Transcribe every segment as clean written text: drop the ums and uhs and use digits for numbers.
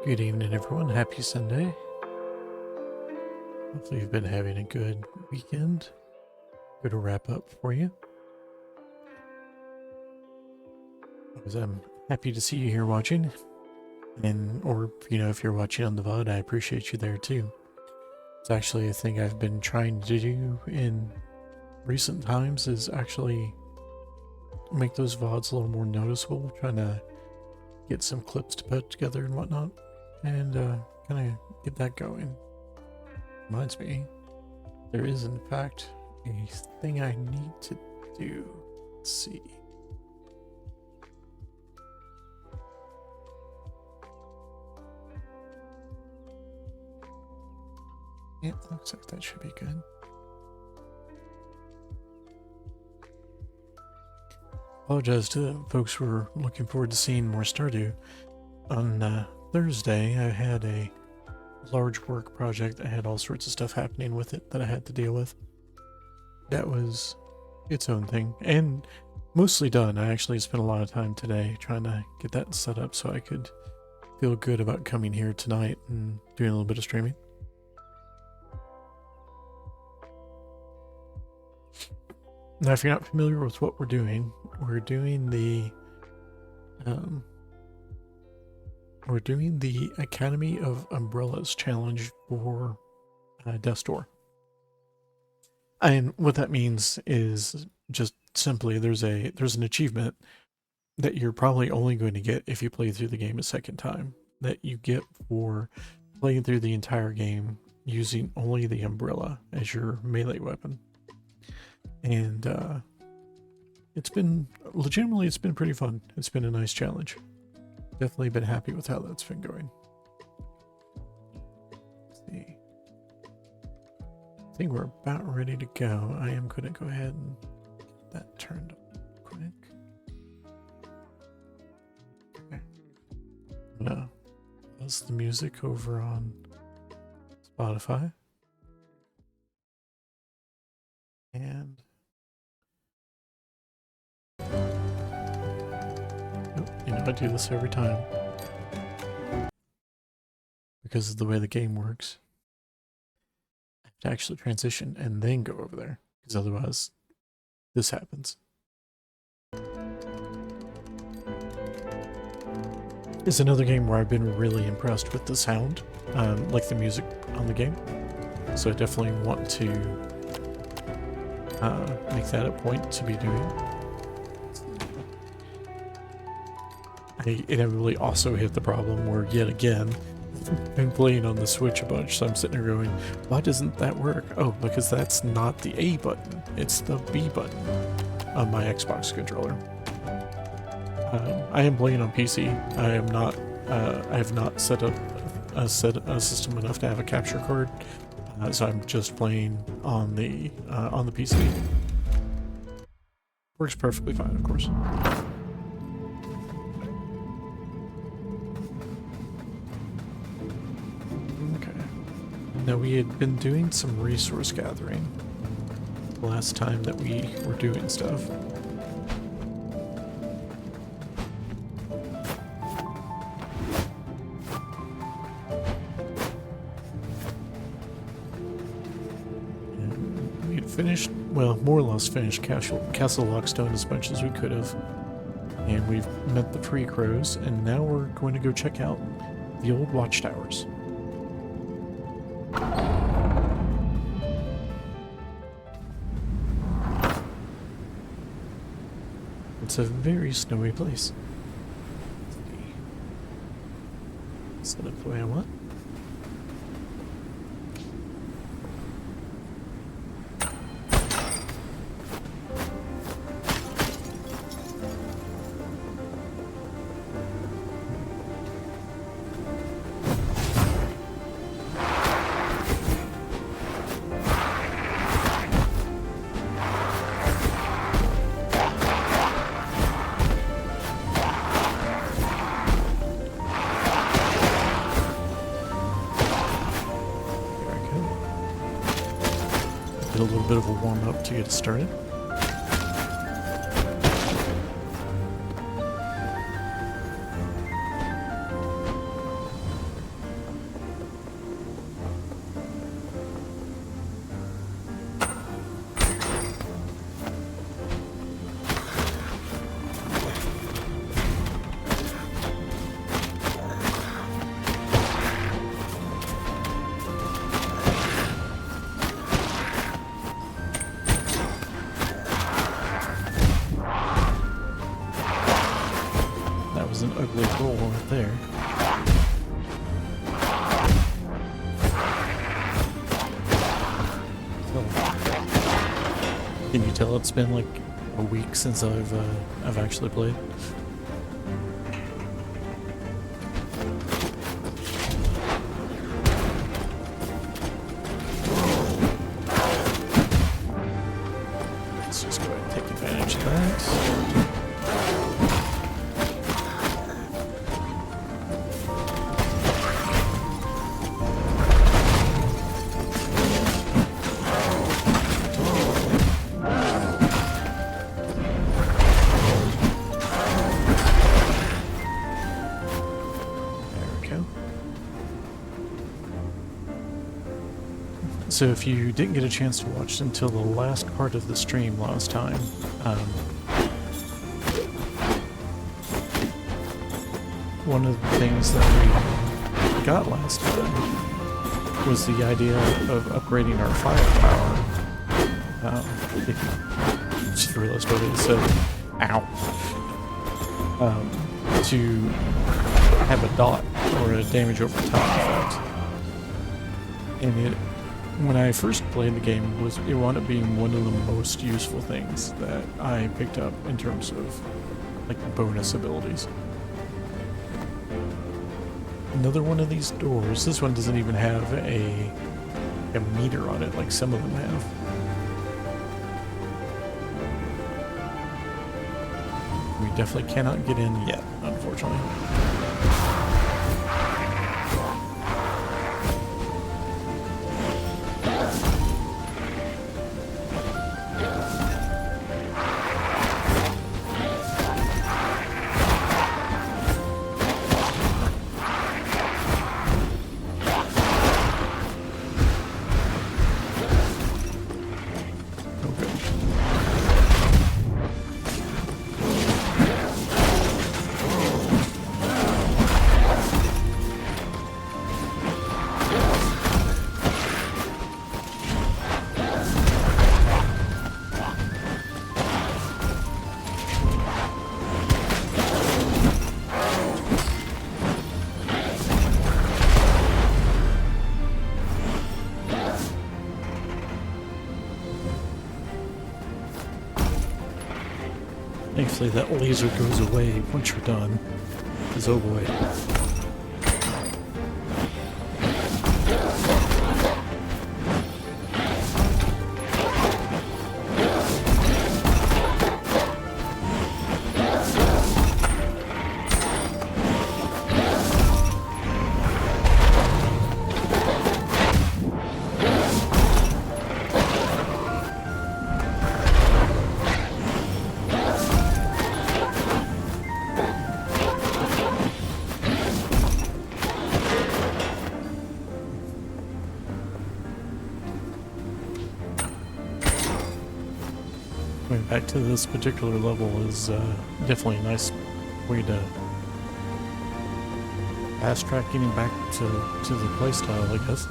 Good evening, everyone. Happy Sunday. Hopefully, you've been having a good weekend. Good wrap up for you. I'm happy to see you here watching, or if you're watching on the VOD, I appreciate you there too. It's actually a thing I've been trying to do in recent times, is actually make those VODs a little more noticeable. Trying to get some clips to put together and whatnot, and kind of get that going. Reminds me, there is in fact a thing I need to do. Let's see. Yeah, looks like that should be good. Apologize to folks who were looking forward to seeing more Stardew. On Thursday, I had a large work project. I had all sorts of stuff happening with it that I had to deal with. That was its own thing, and mostly done. I actually spent a lot of time today trying to get that set up so I could feel good about coming here tonight and doing a little bit of streaming. Now, if you're not familiar with what we're doing the Academy of Umbrellas challenge for Death's Door. And what that means is just simply there's an achievement that you're probably only going to get if you play through the game a second time, that you get for playing through the entire game using only the umbrella as your melee weapon. And it's been pretty fun. It's been a nice challenge. Definitely been happy with how that's been going. Let's see. I think we're about ready to go. I am going to go ahead and get that turned up quick. Okay. No. That's the music over on Spotify. And you know, I do this every time because of the way the game works. I have to actually transition and then go over there, because otherwise this happens. It's another game where I've been really impressed with the sound, like the music on the game. So I definitely want to make that a point to be doing. I inevitably also hit the problem where, yet again, I've been playing on the Switch a bunch, so I'm sitting there going, why doesn't that work? Oh, because that's not the A button, it's the B button on my Xbox controller. I am playing on PC. I have not set up a system enough to have a capture card, so I'm just playing on the PC. Works perfectly fine, of course. Now, we had been doing some resource gathering the last time that we were doing stuff. And we had finished, well, more or less finished Castle Lockstone as much as we could have. And we've met the Tree Crows, and now we're going to go check out the Old Watchtowers. It's a very snowy place. Set up the way I want. A little bit of a warm-up to get it started. An ugly roll right there. Can you tell it's been like a week since I've actually played? Let's just go ahead and take advantage of that. So if you didn't get a chance to watch until the last part of the stream last time, one of the things that we got last time was the idea of upgrading our firepower. Just realized what it said. Ow. To have a dot or a damage over time effect. And when I first played the game, it wound up being one of the most useful things that I picked up in terms of like bonus abilities. Another one of these doors. This one doesn't even have a meter on it like some of them have. We definitely cannot get in yet, unfortunately. Thankfully that laser goes away once you're done, because oh boy. Going back to this particular level is definitely a nice way to fast track getting back to the playstyle, I guess.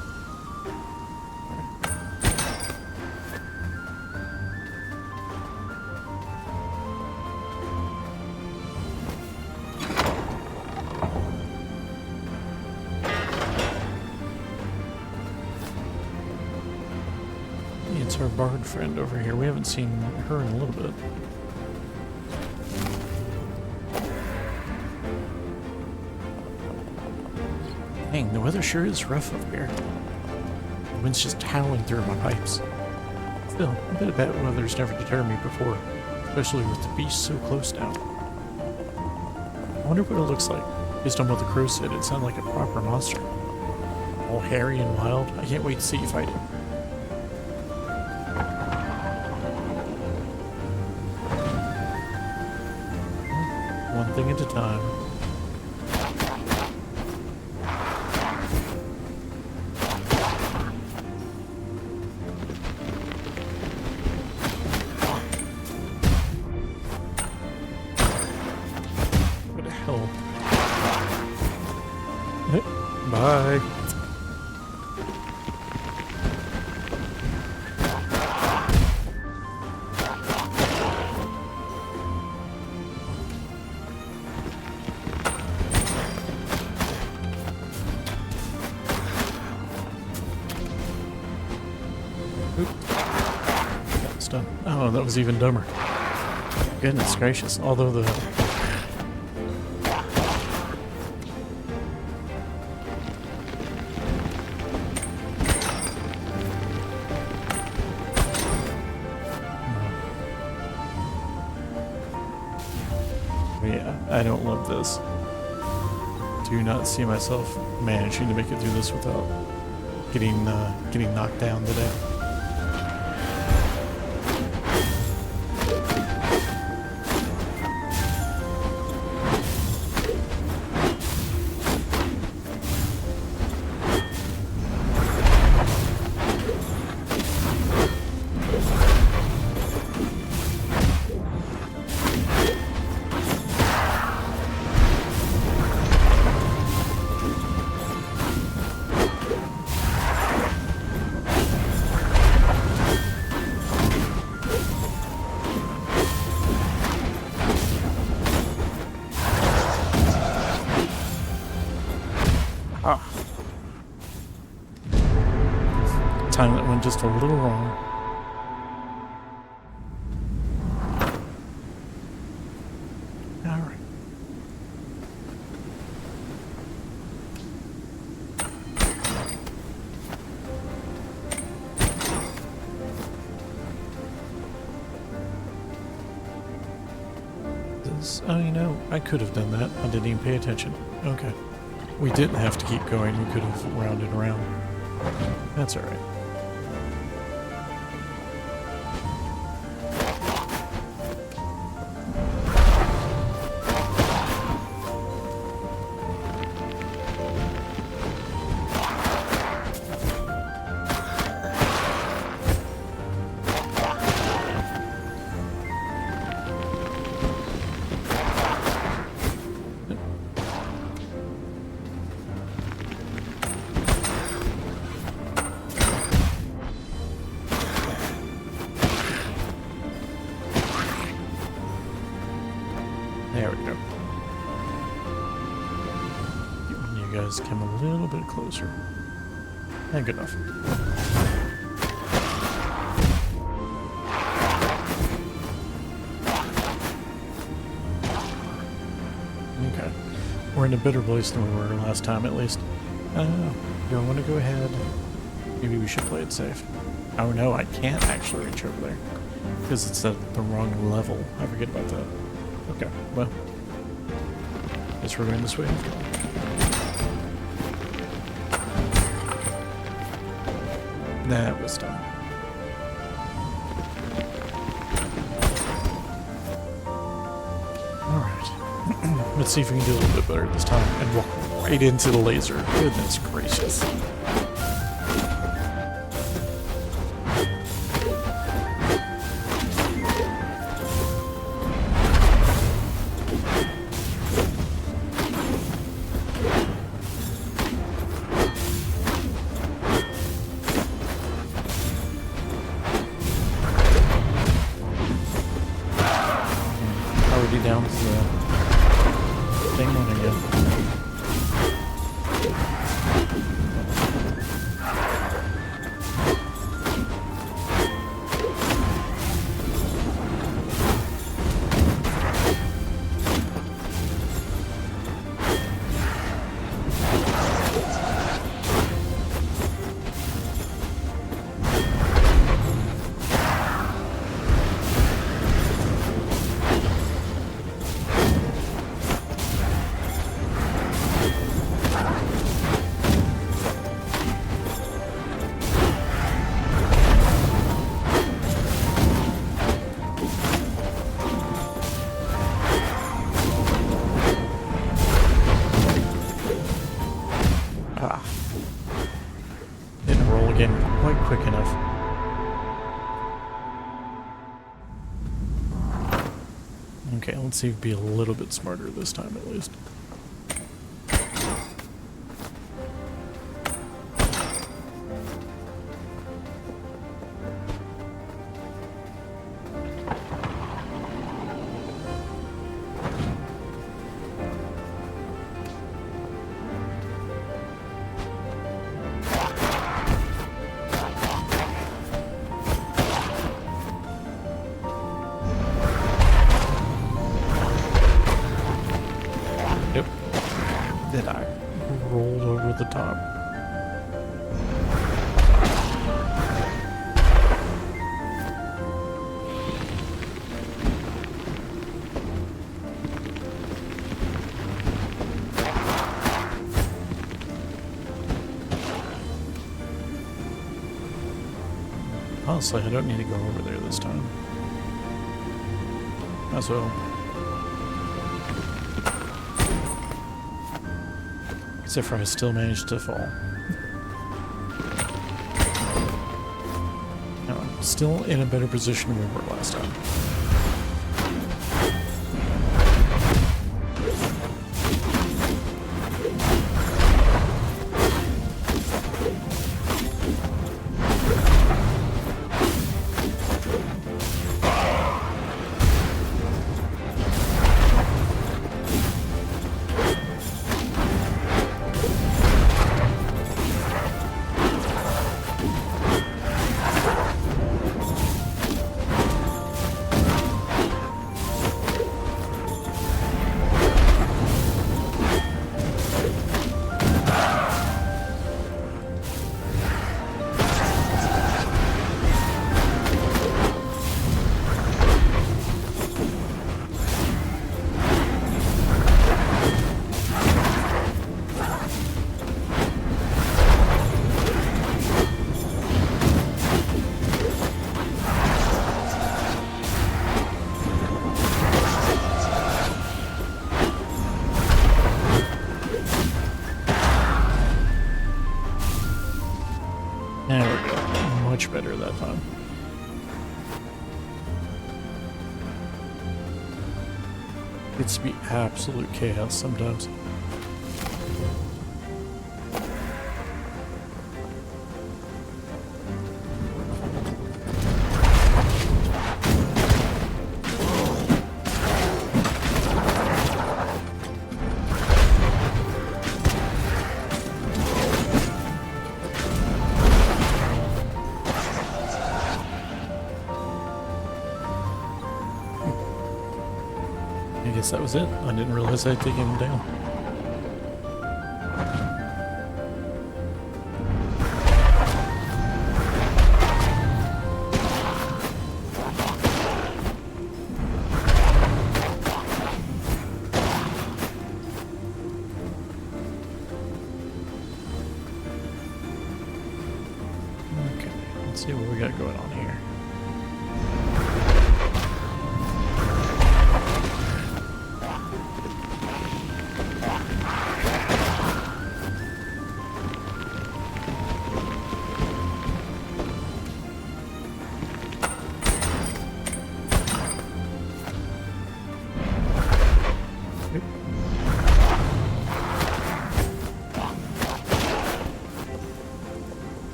It's our bard friend over here. We haven't seen her in a little bit. Dang, the weather sure is rough up here. The wind's just howling through my pipes. Still, a bit of bad weather's never deterred me before, especially with the beast so close now. I wonder what it looks like. Based on what the crow said, it sounded like a proper monster. All hairy and wild. I can't wait to see you fight it. One thing at a time. What the hell? Bye. Oh, that was even dumber. Goodness gracious. Although the... yeah, I don't love this. Do not see myself managing to make it through this without getting knocked down today. Ah. Time that went just a little wrong. Alright. Oh, you know, I could have done that. I didn't even pay attention. Okay. We didn't have to keep going. We could have rounded around. That's alright. There we go. You guys come a little bit closer. And good enough. Okay. We're in a better place than we were last time, at least. Do I want to go ahead? Maybe we should play it safe. Oh no, I can't actually reach over there. Because it's at the wrong level. I forget about that. Okay, well. Guess we're going this way after all. That was dumb. Alright. Let's see if we can do a little bit better this time and walk right into the laser. Goodness gracious. Down to the thing one again. Didn't roll again quite quick enough. Okay, let's see if we be a little bit smarter this time at least. Yep. Then I rolled over the top. Honestly, I don't need to go over there this time. As well. Except for I still managed to fall. Now I'm still in a better position than we were last time. much better that time. Gets to be absolute chaos sometimes. I guess that was it. I didn't realize I'd taken him down. Okay, let's see what we got going on here.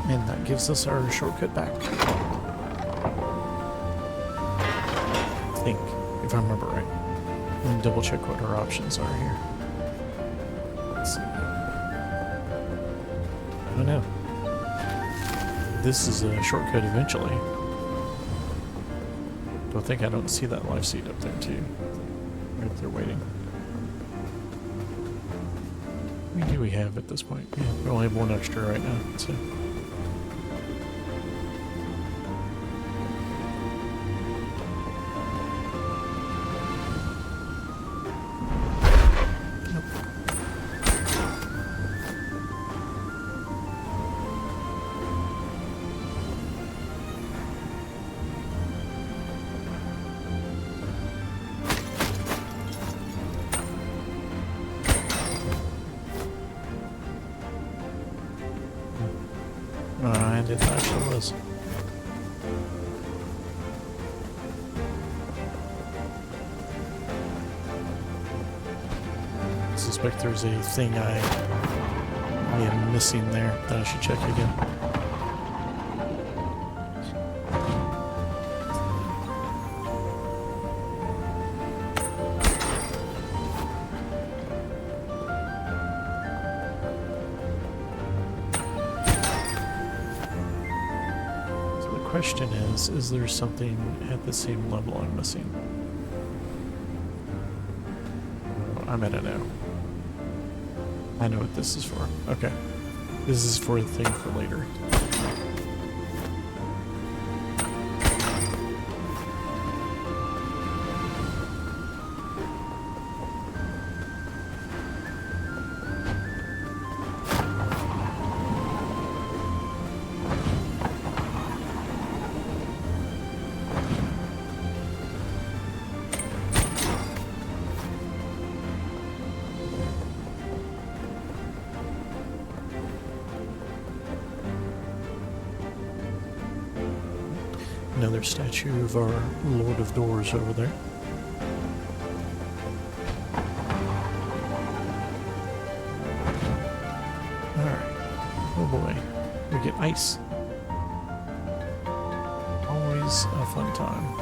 And that gives us our shortcut back. I think, if I remember right. Let me double check what our options are here. Let's see. I don't know. This is a shortcut eventually. Don't think I don't see that live seed up there too. Right there waiting. How many do we have at this point? Yeah, we only have one extra right now, so. And it actually was. I suspect there's a thing I am missing there that I should check again. Question is there something at the same level I'm missing? Oh, I'm gonna know. I know what this is for. Okay. This is for the thing for later. Another statue of our Lord of Doors over there. Alright. Oh boy. We get ice. Always a fun time.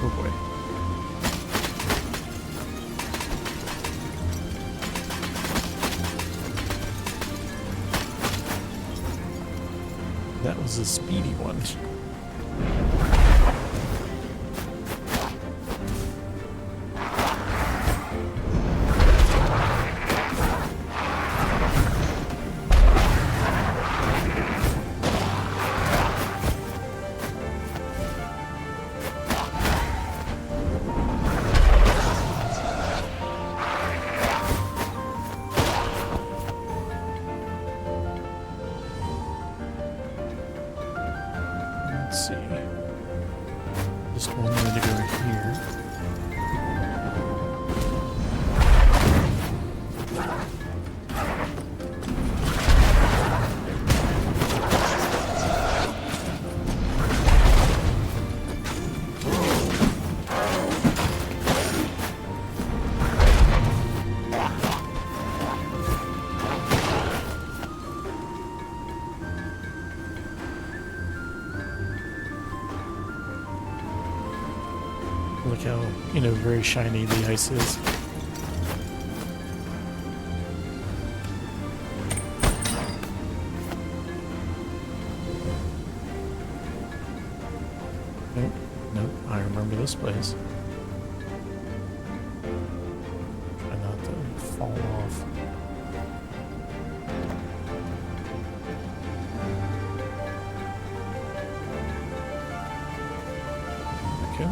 Oh boy. is a speedy one. Let's see. Just one way to go here. Look how, very shiny the ice is. Nope, nope, I remember this place. Try not to fall off. Okay.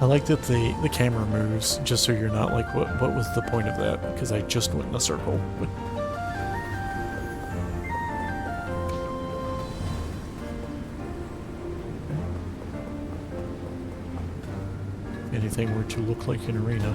I like that the camera moves just so you're not like, what was the point of that? Because I just went in a circle. But if anything were to look like an arena.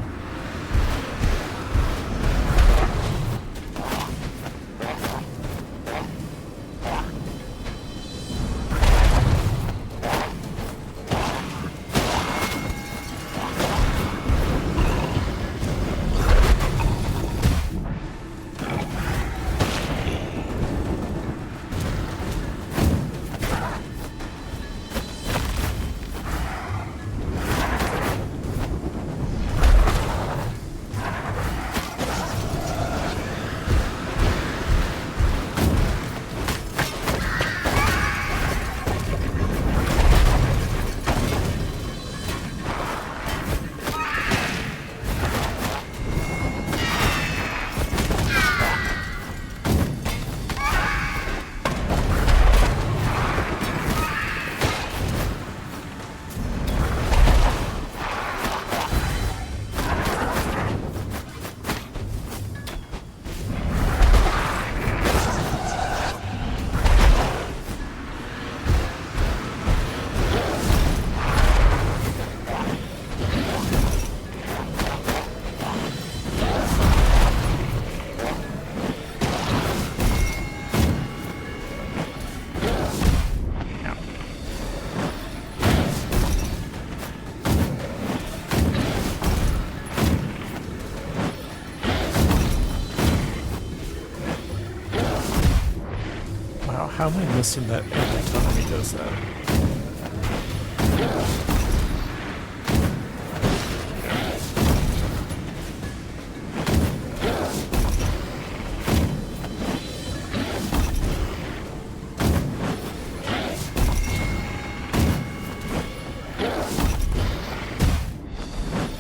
How am I missing that every time he does that?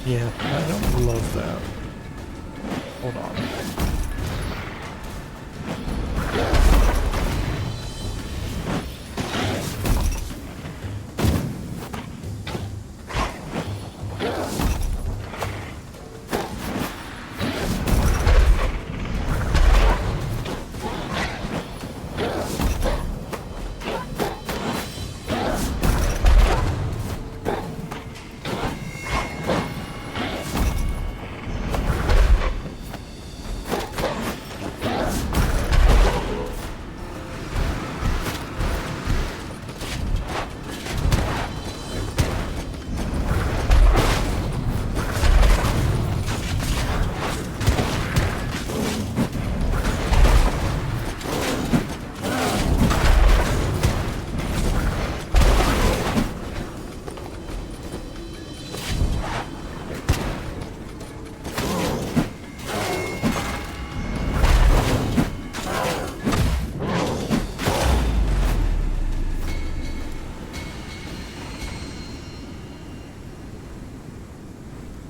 Yeah, I don't love that. Hold on.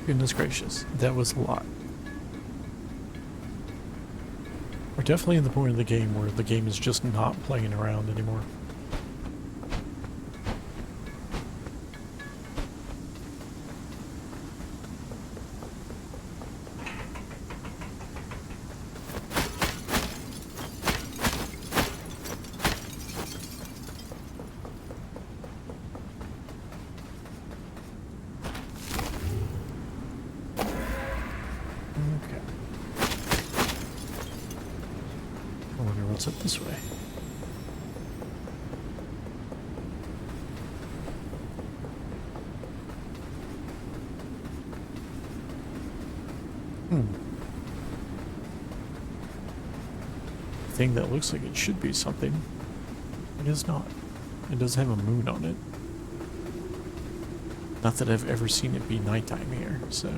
Goodness gracious, that was a lot. We're definitely in the point of the game where the game is just not playing around anymore. What's up this way? Thing that looks like it should be something. It is not. It does have a moon on it. Not that I've ever seen it be nighttime here, so.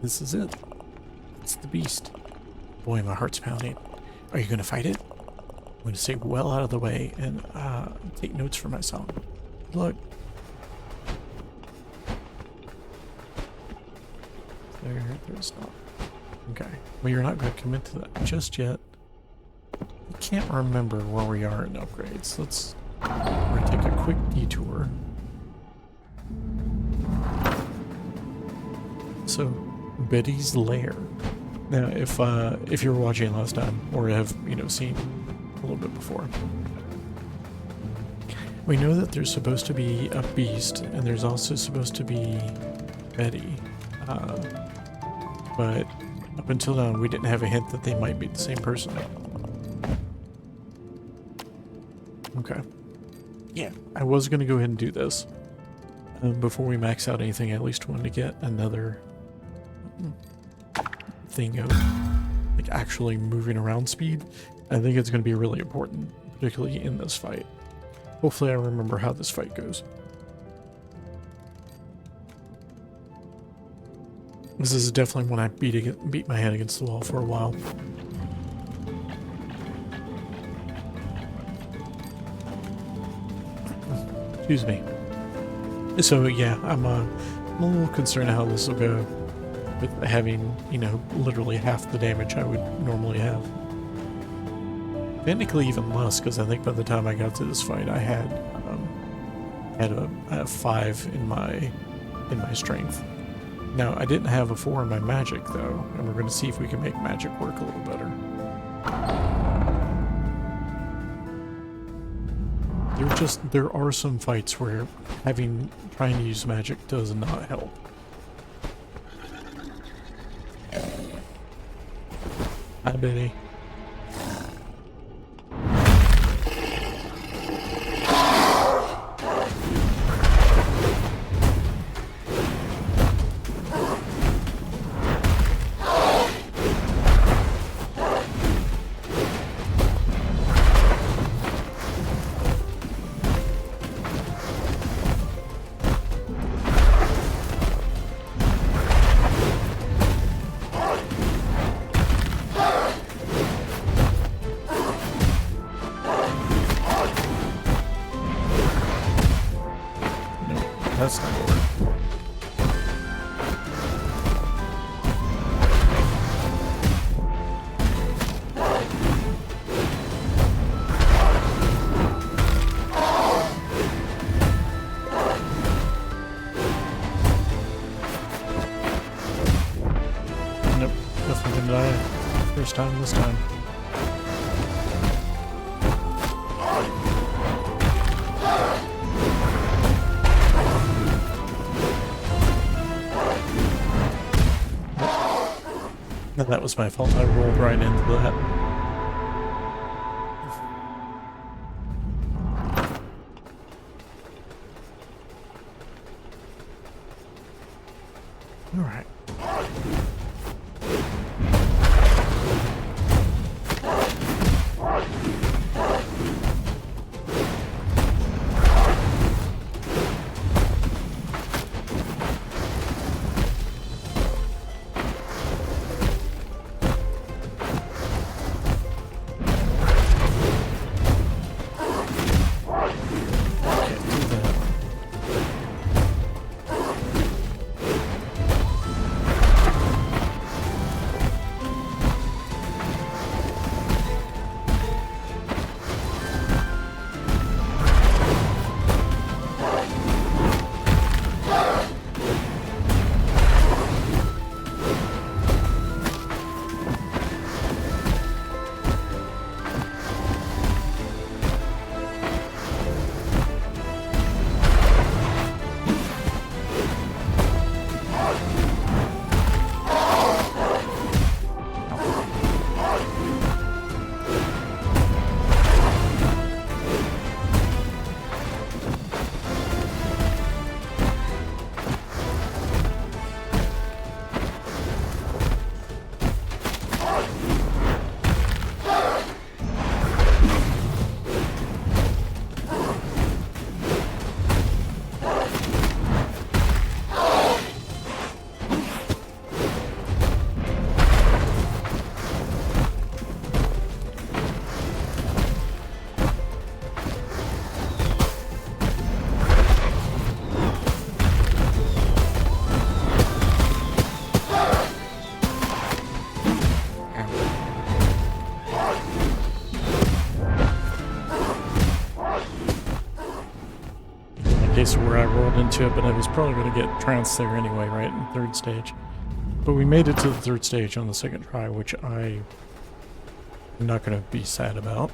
This is it. It's the beast. Boy, my heart's pounding. Are you going to fight it? I'm going to stay well out of the way and take notes for myself. Good luck. There's not. Okay. Well, you're not going to commit to that just yet. I can't remember where we are in upgrades. We're going to take a quick detour. So, Betty's Lair. Now, if you were watching last time, or have, seen a little bit before, we know that there's supposed to be a beast, and there's also supposed to be Betty. But up until now, we didn't have a hint that they might be the same person. Okay. Yeah, I was going to go ahead and do this. Before we max out anything, I at least wanted to get another thing of like actually moving around speed. I think it's going to be really important, particularly in this fight. Hopefully I remember how this fight goes. This is definitely when I beat my head against the wall for a while. Excuse me. So yeah, I'm a little concerned how this will go with having, literally half the damage I would normally have. Technically even less, because I think by the time I got to this fight, I had a 5 in my strength. Now, I didn't have a 4 in my magic, though, and we're going to see if we can make magic work a little better. There are some fights where trying to use magic does not help. Hi, Betty. That's not gonna work. Nope, definitely gonna die. First time this time. That was my fault. I rolled right into that. All right. into it, but I was probably going to get trounced there anyway, right, in third stage. But we made it to the third stage on the second try, which I'm not going to be sad about.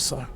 So.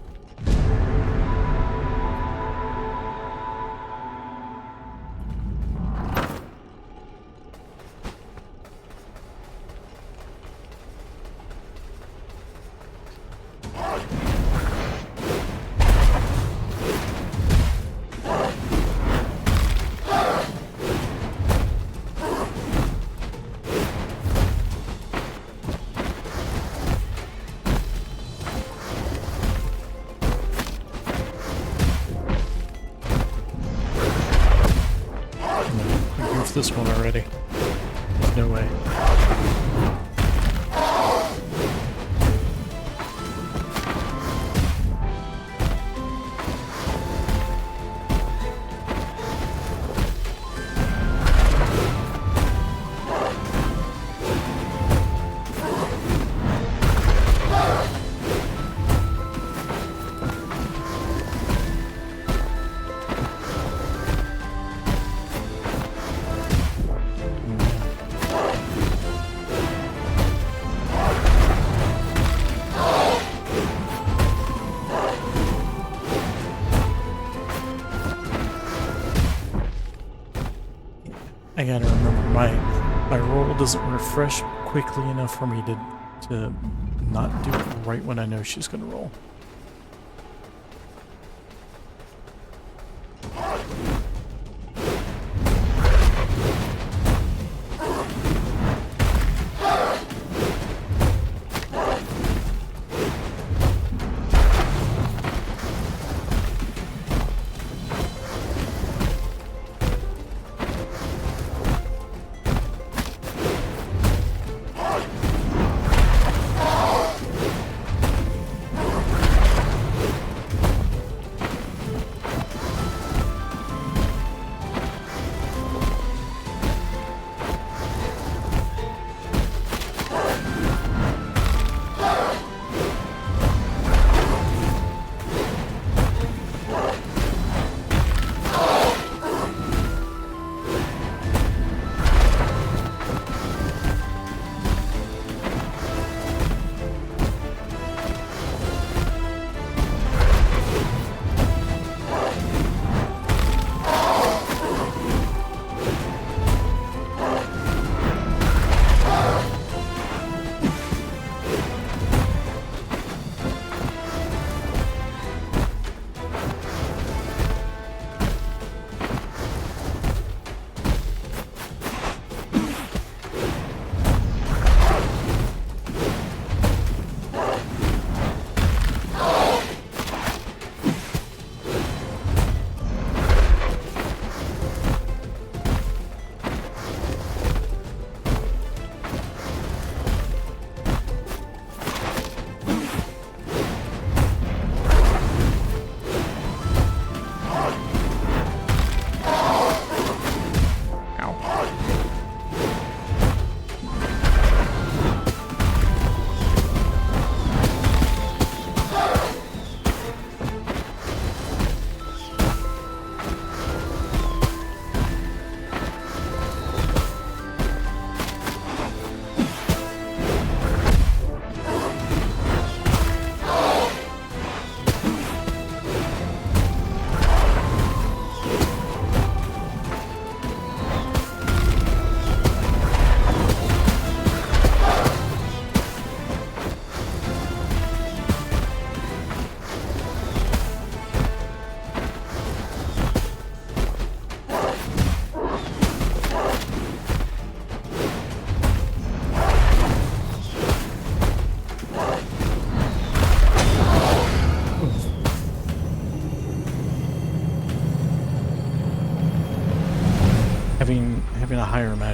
This one already. No way. I gotta remember my roll doesn't refresh quickly enough for me to not do it right when I know she's gonna roll.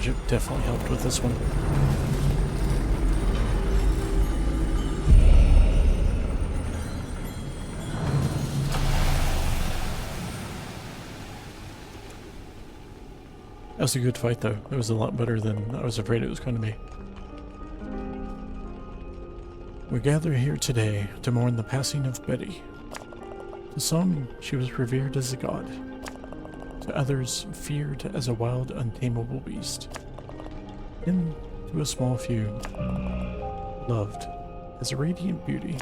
magic definitely helped with this one. That was a good fight though. It was a lot better than I was afraid it was going to be. We gather here today to mourn the passing of Betty. To some, she was revered as a god. To others, feared as a wild, untamable beast. And to a small few, loved as a radiant beauty.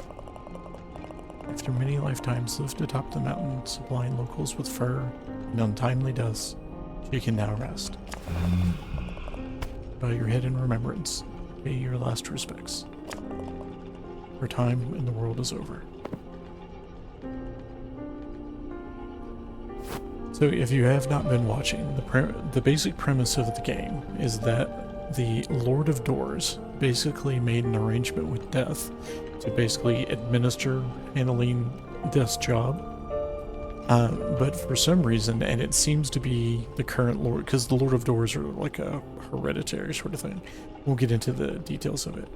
After many lifetimes lived atop the mountain, supplying locals with fur and untimely deaths, she can now rest. Bow your head in remembrance, pay your last respects. Her time in the world is over. So if you have not been watching, the basic premise of the game is that the Lord of Doors basically made an arrangement with Death to basically administer handling Death's job. But for some reason, and it seems to be the current Lord, because the Lord of Doors are like a hereditary sort of thing. We'll get into the details of it.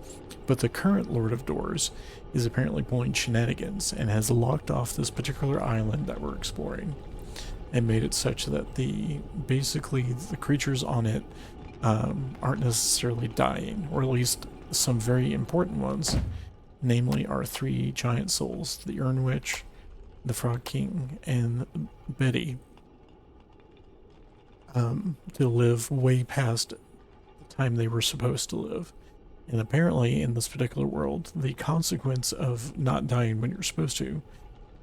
But the current Lord of Doors is apparently pulling shenanigans and has locked off this particular island that we're exploring and made it such that basically the creatures on it aren't necessarily dying, or at least some very important ones, namely our three giant souls, the Urn Witch, the Frog King, and Betty, to live way past the time they were supposed to live. And apparently in this particular world, the consequence of not dying when you're supposed to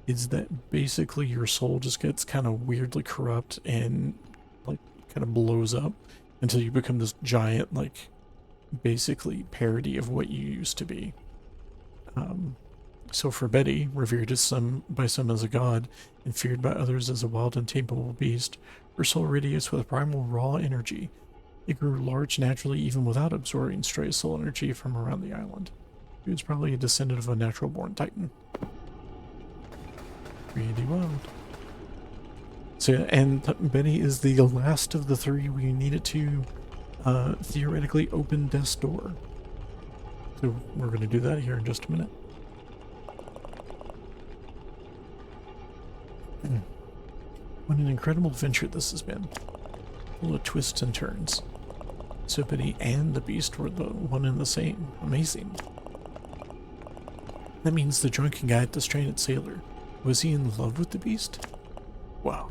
is that basically your soul just gets kind of weirdly corrupt and like kind of blows up until you become this giant, like basically parody of what you used to be. So for Betty, revered by some as a god and feared by others as a wild and tameable beast, her soul radiates with primal raw energy. It grew large naturally even without absorbing stray soul energy from around the island. He was probably a descendant of a natural-born titan. Really wild. So, and Betty is the last of the three we needed to theoretically open Death's door. So we're going to do that here in just a minute. What an incredible adventure this has been. Full of twists and turns. So Betty and the beast were the one and the same. Amazing. That means the drunken guy at the stranded sailor. Was he in love with the beast? Wow.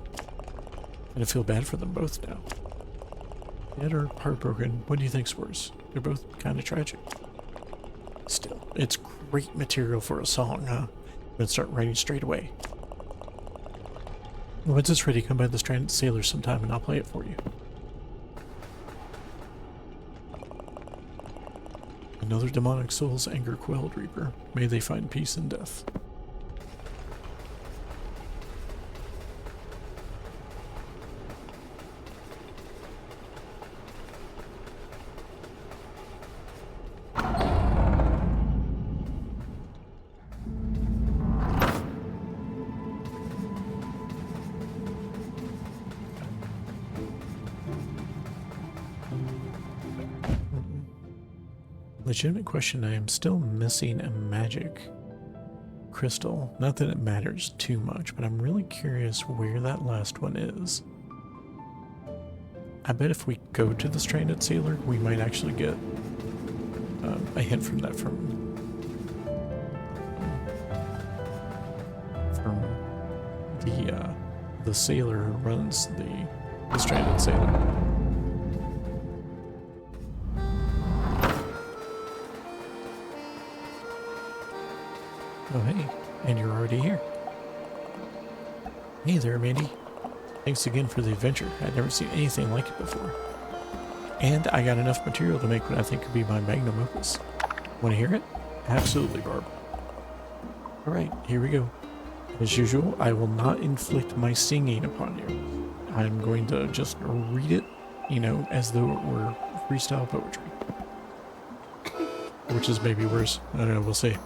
I feel bad for them both now. Dead or heartbroken, what do you think's worse? They're both kind of tragic. Still, it's great material for a song, huh? I'm gonna start writing straight away. Once it's ready, come by the stranded sailor sometime and I'll play it for you. Another demonic soul's anger quelled, Reaper. May they find peace in death. Legitimate question, I am still missing a magic crystal. Not that it matters too much, but I'm really curious where that last one is. I bet if we go to the stranded sailor, we might actually get a hint from that from the sailor who runs the stranded sailor. Oh, hey, and you're already here. Hey there, Mandy. Thanks again for the adventure. I'd never seen anything like it before. And I got enough material to make what I think could be my magnum opus. Want to hear it? Absolutely, Barb. Alright, here we go. As usual, I will not inflict my singing upon you. I'm going to just read it, you know, as though it were freestyle poetry. Which is maybe worse. I don't know, we'll see.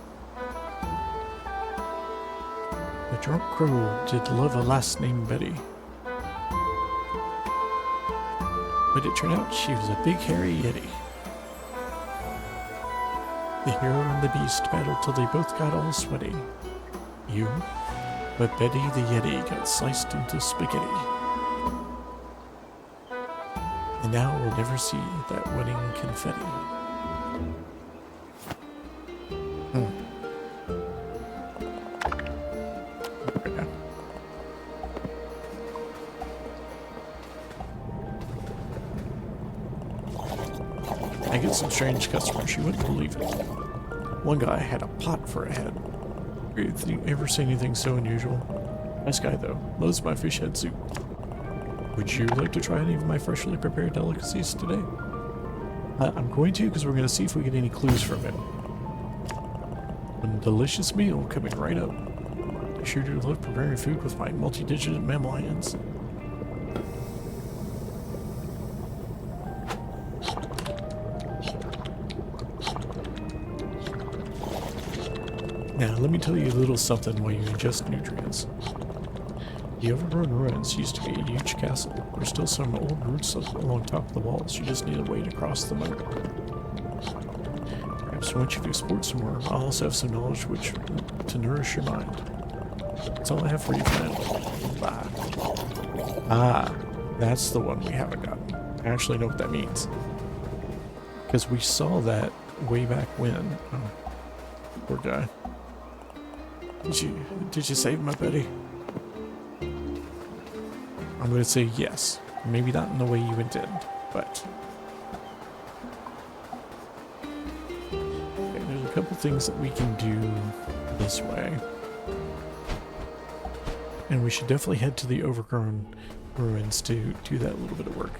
The drunk crow did love a lass named Betty. But it turned out she was a big hairy yeti. The hero and the beast battled till they both got all sweaty. You, but Betty the Yeti got sliced into spaghetti. And now we'll never see that wedding confetti. Okay. I get some strange customers, you wouldn't believe it. One guy had a pot for a head. You ever see anything so unusual? Nice guy though, loves my fish head soup. Would you like to try any of my freshly prepared delicacies today? I'm going to, because we're going to see if we get any clues from him. A delicious meal coming right up. I sure do love preparing food with my multi-digit mammal hands. Now, let me tell you a little something while you ingest nutrients. The overgrown ruins used to be a huge castle. There's still some old roots along top of the walls. You just need a way to cross the moat. Perhaps once you've explored some more, I'll also have some knowledge to nourish your mind. That's all I have for you for now. Bye. Ah, that's the one we haven't gotten. I actually know what that means. Because we saw that way back when. Oh, poor guy. Did you save my Betty? I'm going to say yes. Maybe not in the way you intend, but... Okay, there's a couple things that we can do this way. And we should definitely head to the overgrown ruins to do that little bit of work.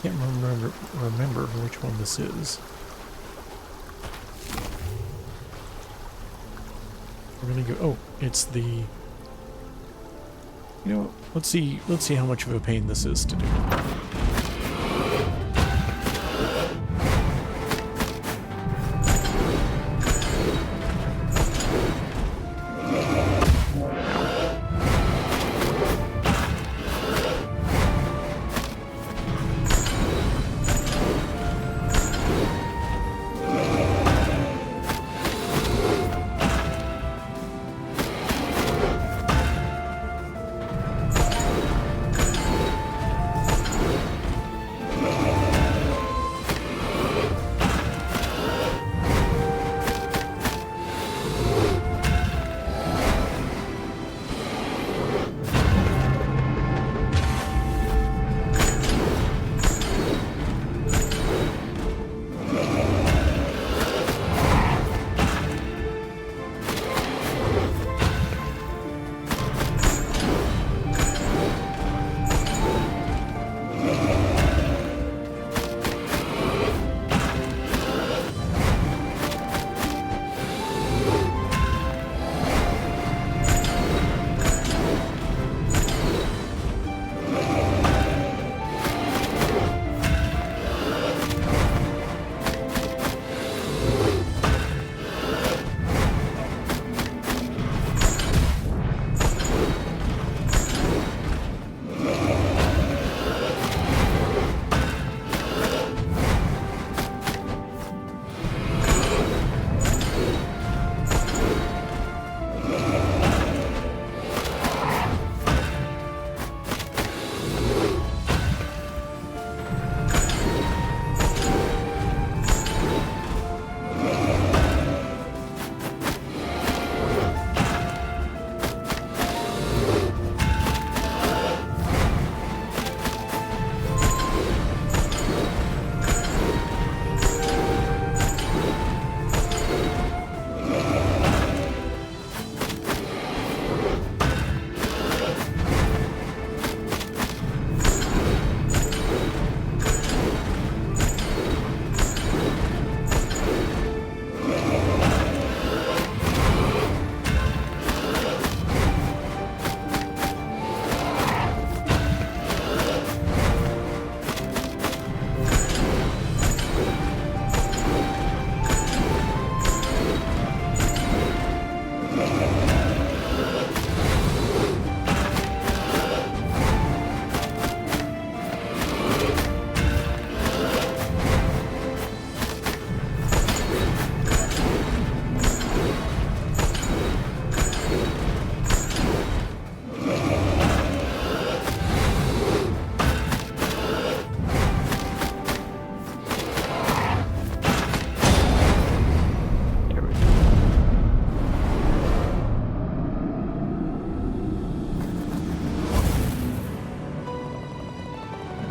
Can't remember which one this is. We're gonna go. Oh, it's the. You know, let's see how much of a pain this is to do.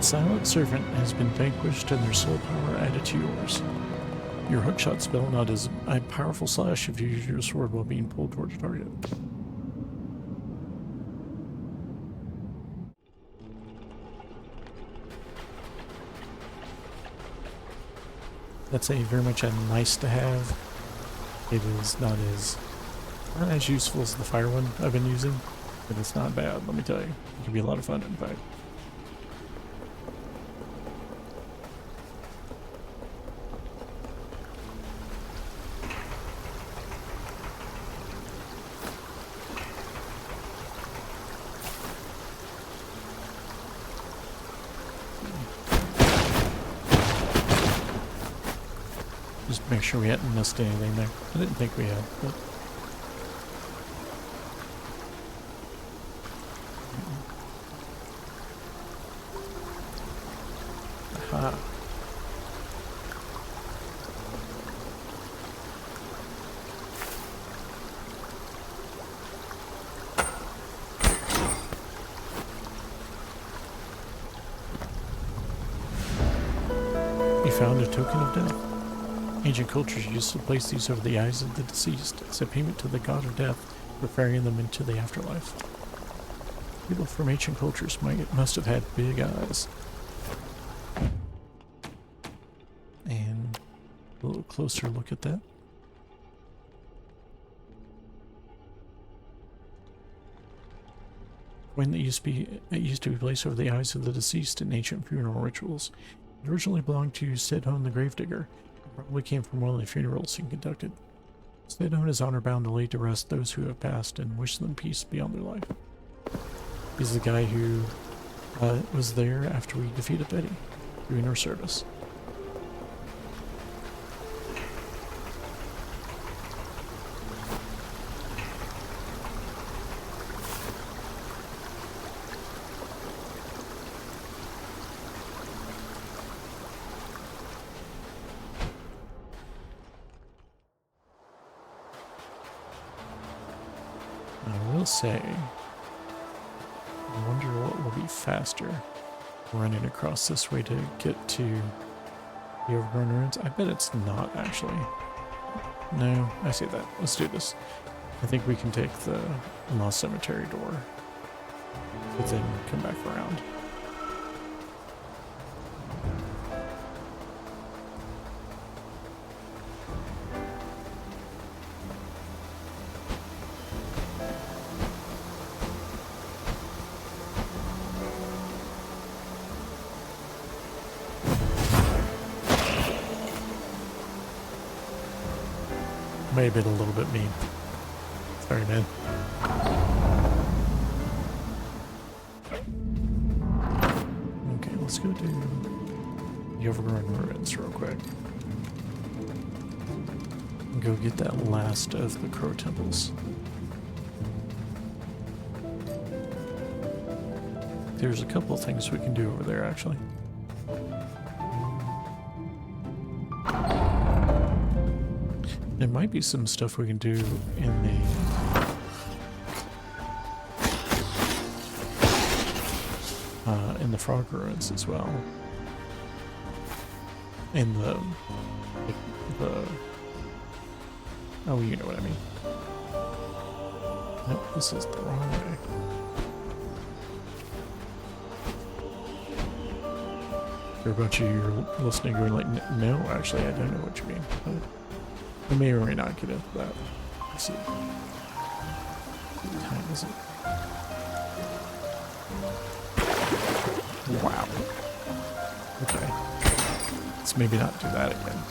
silent servant has been vanquished and their soul power added to yours. Your hookshot spell now does a powerful slash if you use your sword while being pulled towards a target. That's very much a nice to have. It is not as useful as the fire one I've been using, but it's not bad, let me tell you. It can be a lot of fun, in fact. Just make sure we hadn't missed anything there. I didn't think we had, but... Aha. You found a token of death. Ancient cultures used to place these over the eyes of the deceased as a payment to the god of death for ferrying them into the afterlife. People from ancient cultures must have had big eyes. And a little closer look at that. Coin that used to be placed over the eyes of the deceased in ancient funeral rituals. It originally belonged to Sidhon the Gravedigger. Probably came from one of the funerals he conducted. Sidhon is honor bound to lay to rest those who have passed and wish them peace beyond their life. He's the guy who was there after we defeated Betty, doing her service. I will say, I wonder what will be faster, running across this way to get to the overgrown ruins. I bet it's not, actually. No, I see that. Let's do this. I think we can take the Lost Cemetery door, but then come back around. May have been a little bit mean. Sorry, man. Okay, let's go do the overgrown ruins real quick. And go get that last of the crow temples. There's a couple things we can do over there, actually. There might be some stuff we can do in the frog ruins as well. In the oh, you know what I mean. Nope, this is the wrong way. There are a bunch of you listening going like, no, actually, I don't know what you mean. But we may or may not get into that. Let's see. What time is it? Wow. Okay. Let's maybe not do that again.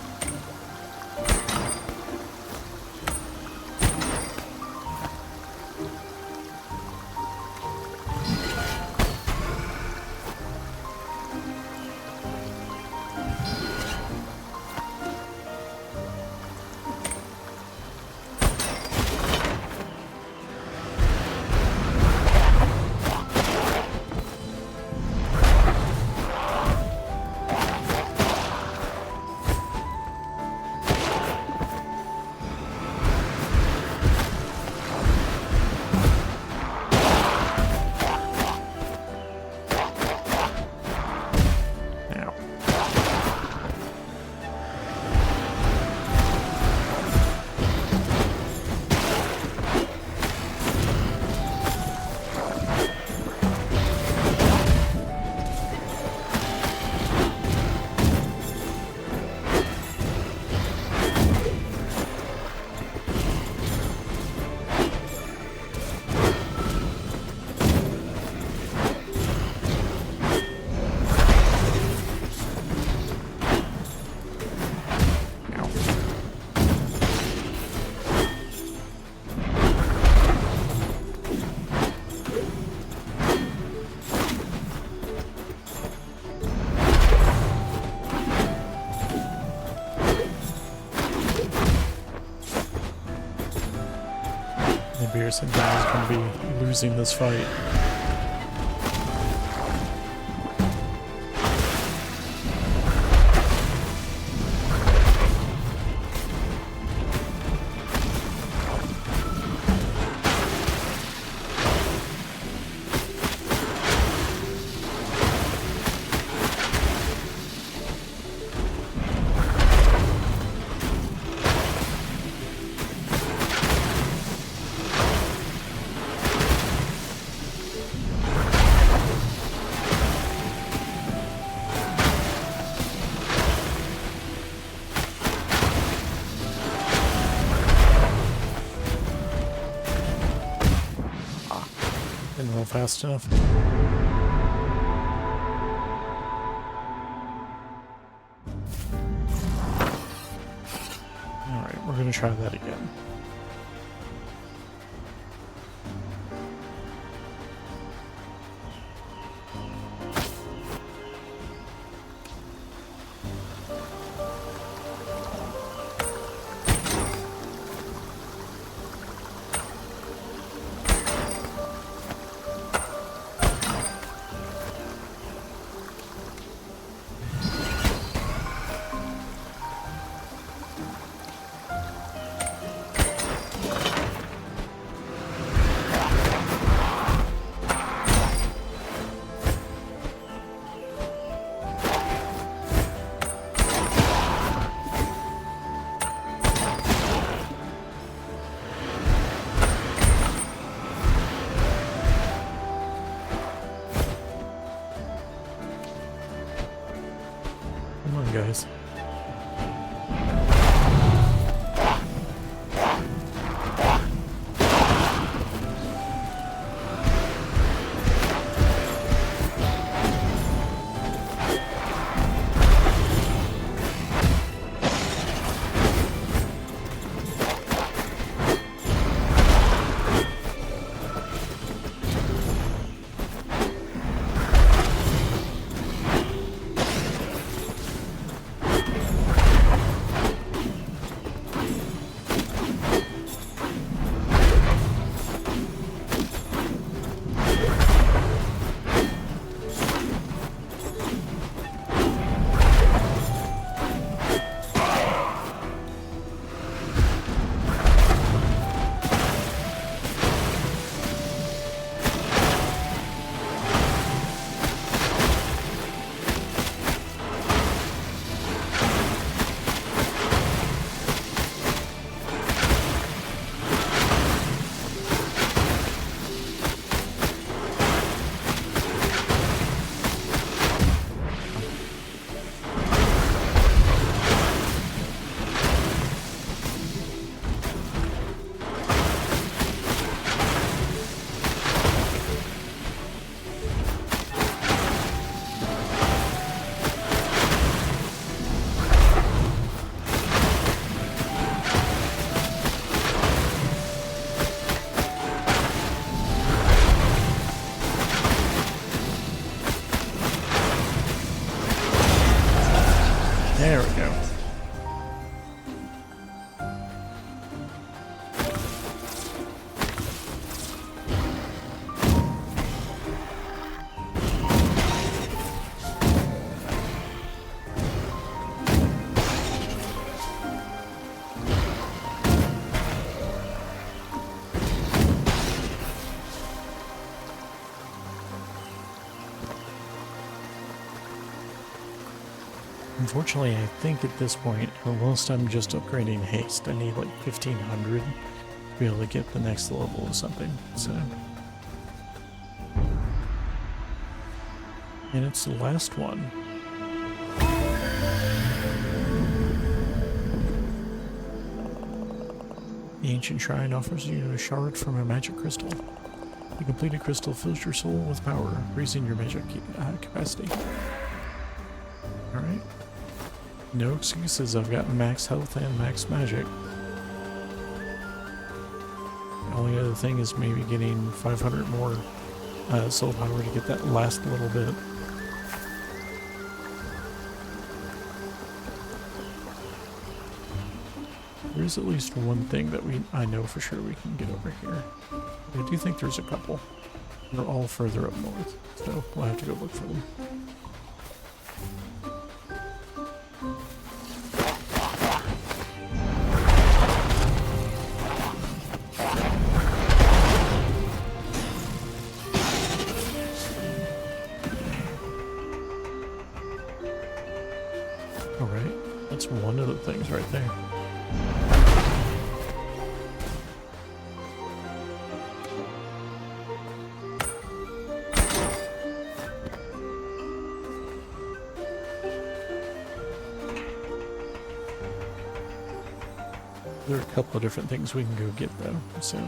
seriously thought I was going to be losing this fight. Didn't roll fast enough. Alright, we're going to try that again. Come on, guys. There we go. Unfortunately, I think at this point, unless I'm just upgrading haste, I need like 1500 to be able to get the next level or something, so. And it's the last one. The ancient shrine offers you a shard from a magic crystal. The completed crystal fills your soul with power, raising your magic capacity. Alright. No excuses, I've got max health and max magic. The only other thing is maybe getting 500 more soul power to get that last little bit. There is at least one thing that I know for sure we can get over here. I do think there's a couple. They're all further up north, so we'll have to go look for them. Alright, that's one of the things right there. There are a couple of different things we can go get though, so.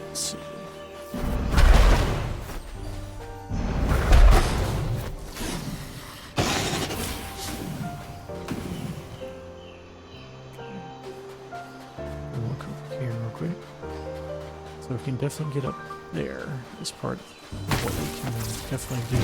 Let's see. So we can definitely get up there as part of what we can definitely do.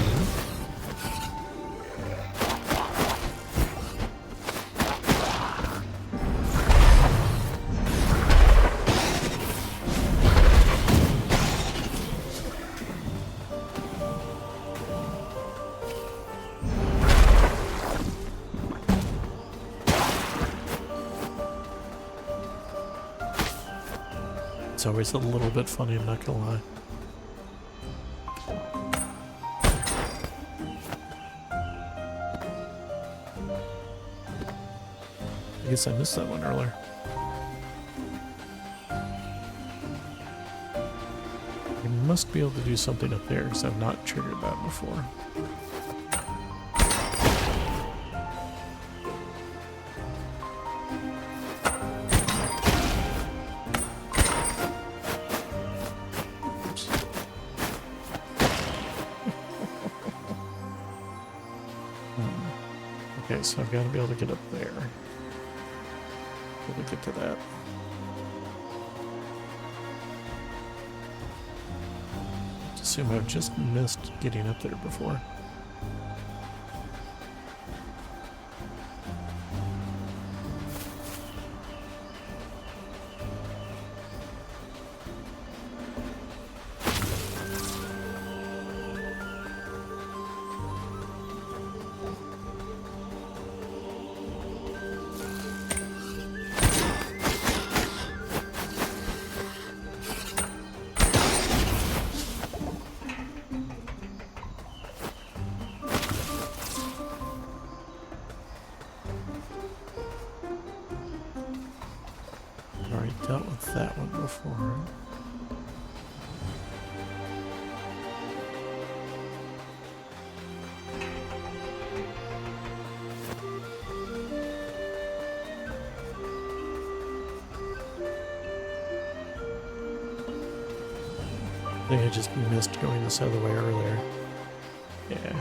It's always a little bit funny, I'm not gonna lie. I guess I missed that one earlier. I must be able to do something up there because I've not triggered that before. Okay, so I've got to be able to get up there. Be able to get to that. I assume I've just missed getting up there before. Already dealt with that one before. I think I just missed going this other way earlier. Yeah.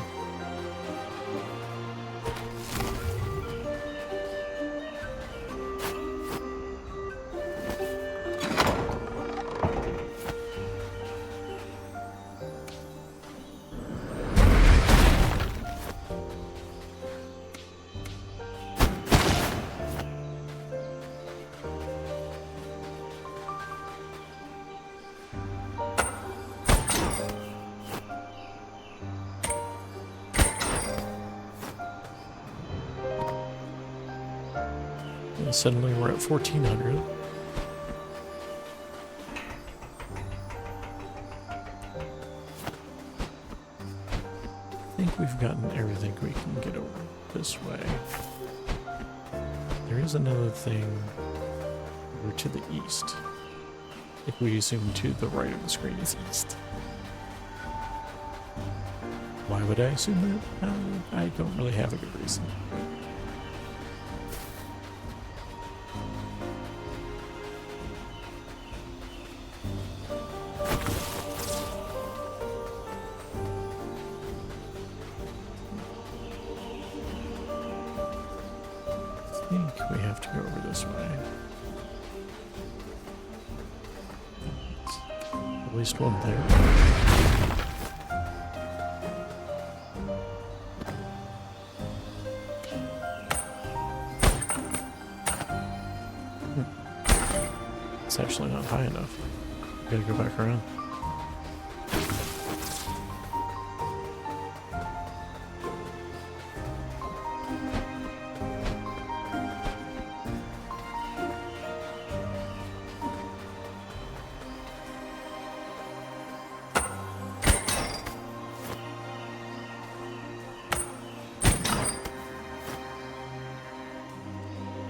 And suddenly we're at 1400. I think we've gotten everything we can get over this way. There is another thing over to the east. If we zoom to the right of the screen is east. Why would I assume that? I don't really have a good reason. we have to go over this way. At least one there. It's actually not high enough. Gotta go back around.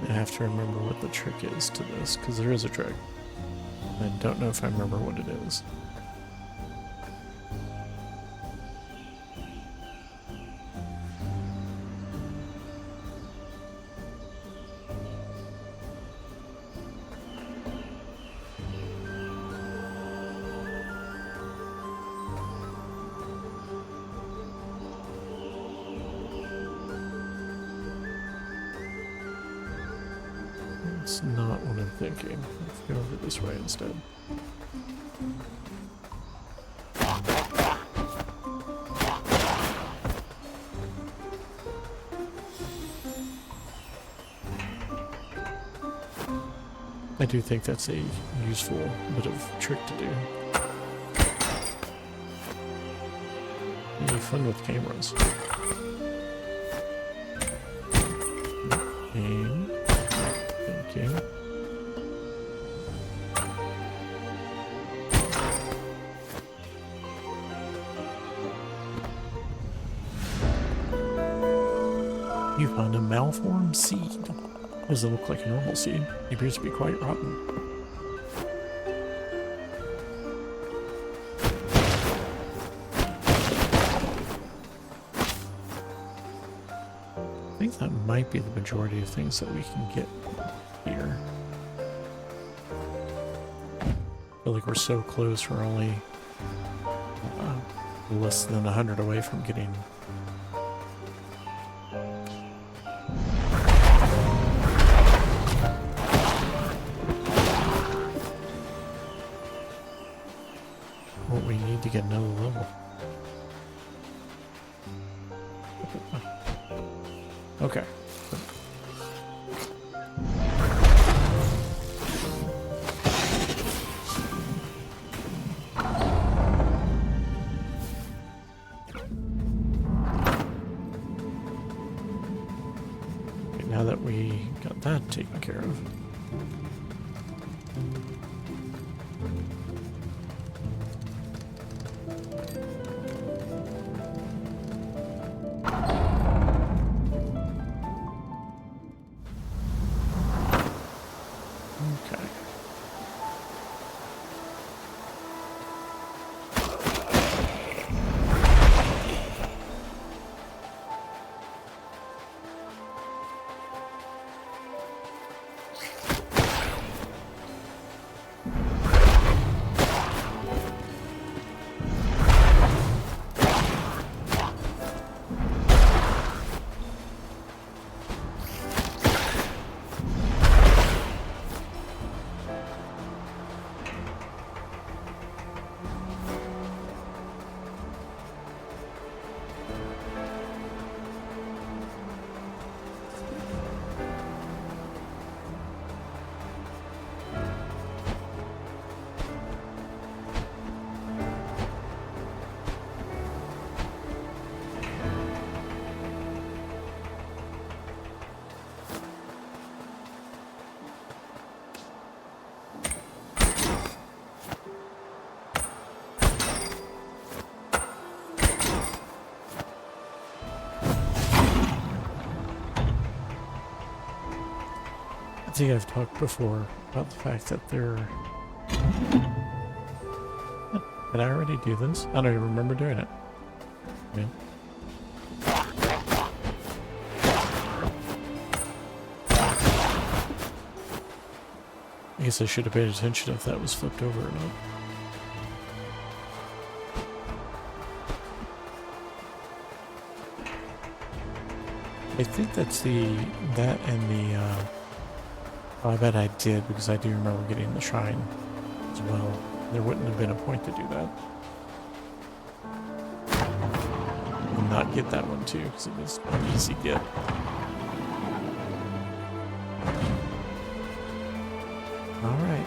I have to remember what the trick is to this, because there is a trick. I don't know if I remember what it is. It's not what I'm thinking. Let's go over this way instead. I do think that's a useful bit of trick to do. Really fun with cameras. Aim. Thank you. You found a malformed seed. Doesn't look like a normal seed. It appears to be quite rotten. I think that might be the majority of things that we can get here. I feel like we're so close, we're only less than 100 away from getting what we need to get another level. Okay. Okay, now that we got that taken care of. Okay. I think I've talked before about the fact that they're... Did I already do this? I don't even remember doing it. Yeah. I guess I should have paid attention if that was flipped over or not. I think that's that and the I bet I did, because I do remember getting the shrine as well. There wouldn't have been a point to do that. And not get that one too, because it was an easy get. Alright.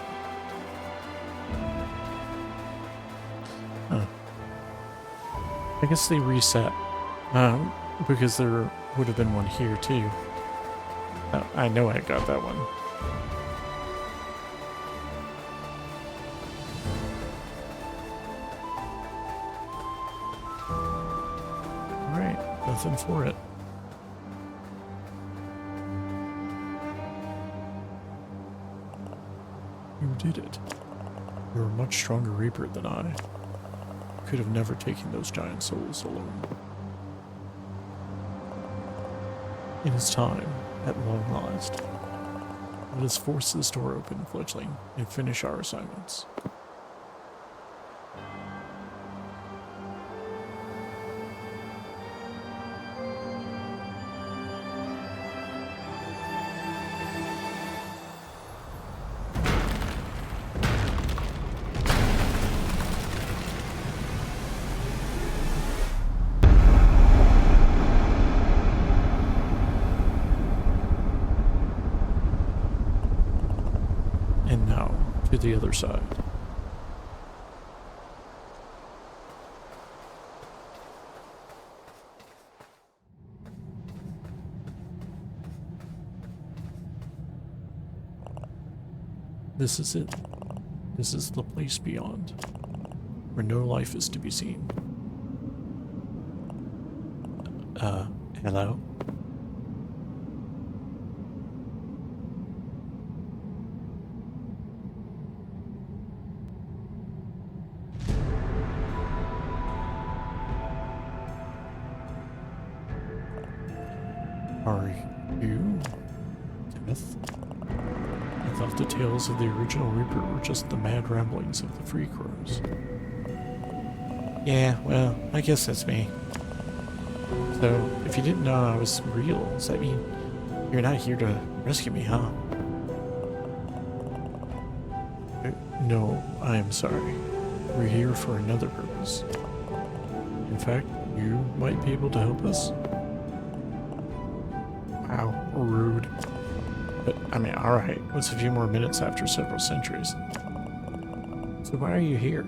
Huh. I guess they reset. Because there would have been one here too. I know I got that one. Alright, nothing for it. You did it. You're a much stronger Reaper than I. Could have never taken those giant souls alone. It is time, at long last. Let us force this door open, fledgling, and finish our assignments. And now, to the other side. This is it. This is the place beyond, where no life is to be seen. Hello? Are you Death? I thought the tales of the original Reaper were just the mad ramblings of the Free Crows. Yeah, well, I guess that's me. So, if you didn't know I was real, does that mean you're not here to rescue me, huh? No, I am sorry. We're here for another purpose. In fact, you might be able to help us. Wow, rude. But, I mean, alright, what's a few more minutes after several centuries? So why are you here?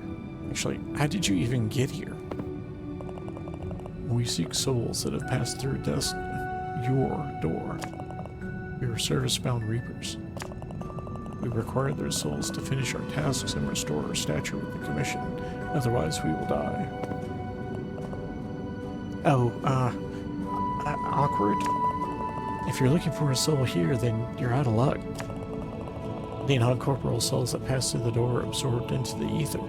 Actually, how did you even get here? We seek souls that have passed through death's your door. We are service-bound Reapers. We require their souls to finish our tasks and restore our stature with the Commission, otherwise we will die. Oh, awkward? If you're looking for a soul here, then you're out of luck. The non-corporeal souls that pass through the door are absorbed into the ether.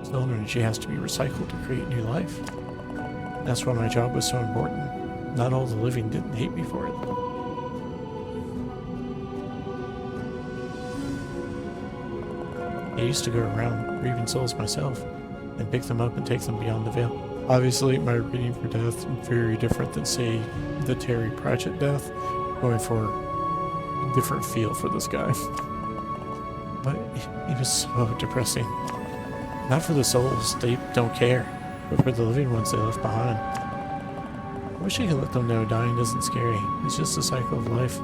Soul energy has to be recycled to create new life. That's why my job was so important. Not all the living didn't hate me for it. I used to go around grieving souls myself, and pick them up and take them beyond the veil. Obviously, my reading for death is very different than, say, the Terry Pratchett death, going for a different feel for this guy. But it was so depressing. Not for the souls, they don't care, but for the living ones they left behind. I wish I could let them know dying isn't scary, it's just a cycle of life.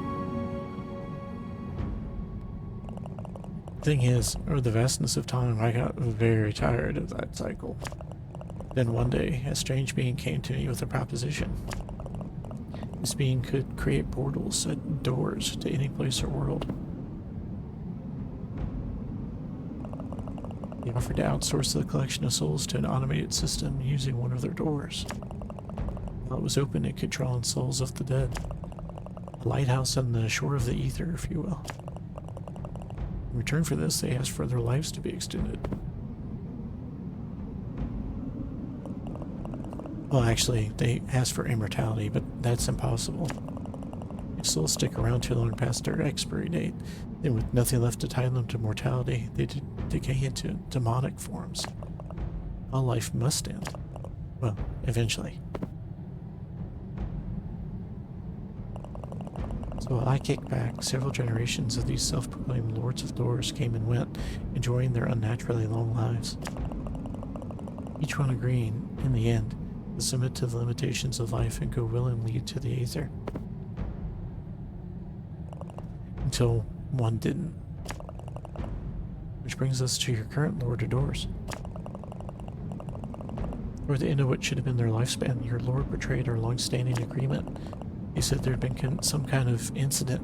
Thing is, over the vastness of time, I got very tired of that cycle. Then one day, a strange being came to me with a proposition. This being could create portals and doors to any place or world. He offered to outsource the collection of souls to an automated system using one of their doors. While it was open, it could draw in souls of the dead. A lighthouse on the shore of the ether, if you will. In return for this, they asked for their lives to be extended. Well, actually, they asked for immortality, but that's impossible. If souls stick around too long past their expiry date, then with nothing left to tie them to mortality, they decay into demonic forms. All life must end. Well, eventually. So while I kicked back, several generations of these self-proclaimed Lords of Doors came and went, enjoying their unnaturally long lives. Each one agreeing, in the end, to submit to the limitations of life and go willingly to the Aether. Until one didn't. Which brings us to your current Lord of Doors. Toward the end of what should have been their lifespan, your Lord betrayed our long-standing agreement. He said there had been some kind of incident,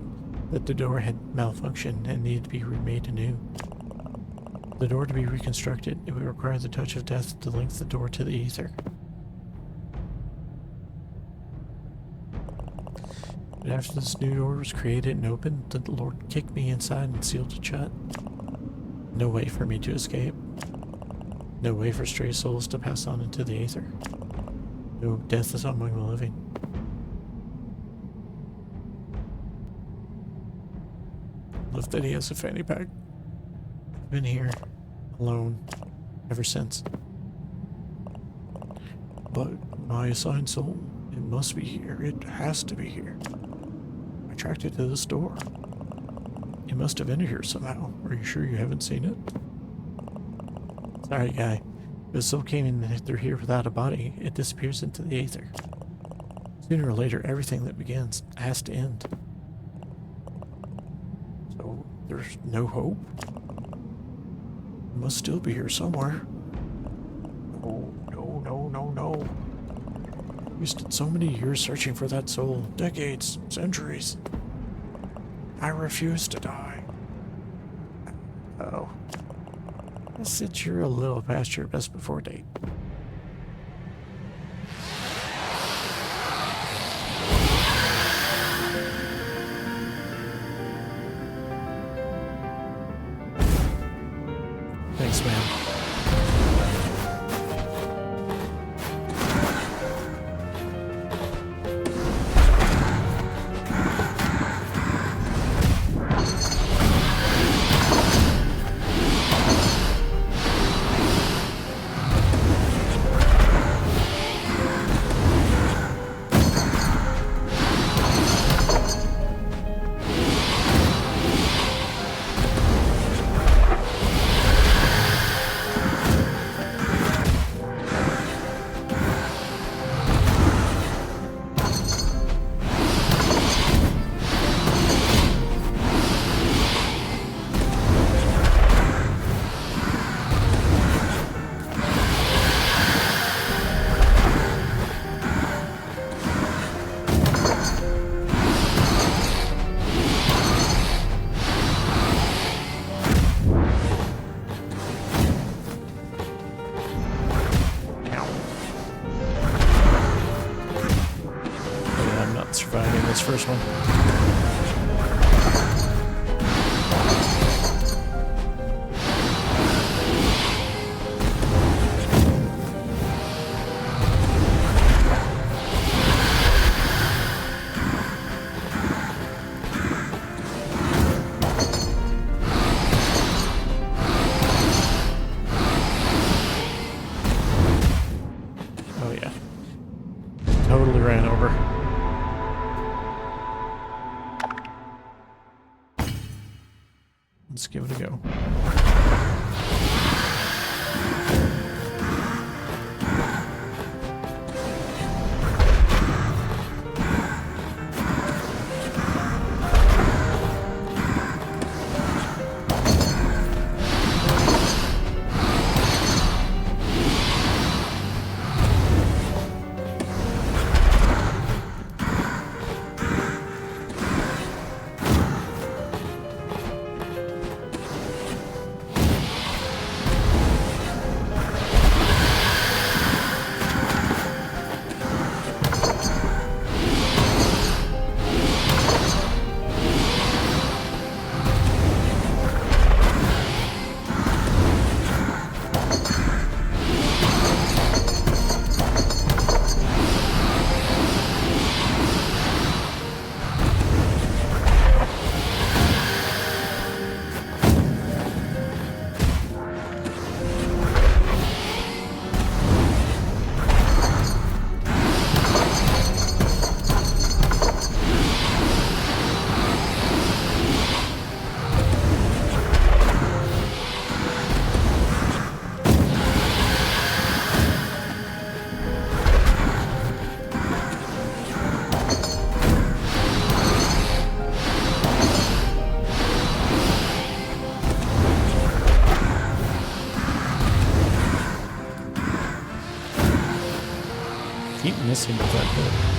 that the door had malfunctioned and needed to be remade anew. For the door to be reconstructed, it would require the touch of death to link the door to the Aether. But after this new door was created and opened, the Lord kicked me inside and sealed it shut. No way for me to escape. No way for stray souls to pass on into the Aether. No death is among the living. Love that he has a fanny pack. I've been here, alone, ever since. But my assigned soul, it must be here. It has to be here. I tracked it to this door. It must have entered here somehow. Are you sure you haven't seen it? Sorry, guy. If the soul came in through here without a body, it disappears into the Aether. Sooner or later, everything that begins has to end. So, there's no hope? It must still be here somewhere. No. Wasted so many years searching for that soul. Decades, centuries. I refuse to die. Oh. Guess that you're a little past your best before date. Thanks, man. Surviving this first one. Oh yeah. Totally ran over. Let's give it a go. keep missing with that hood.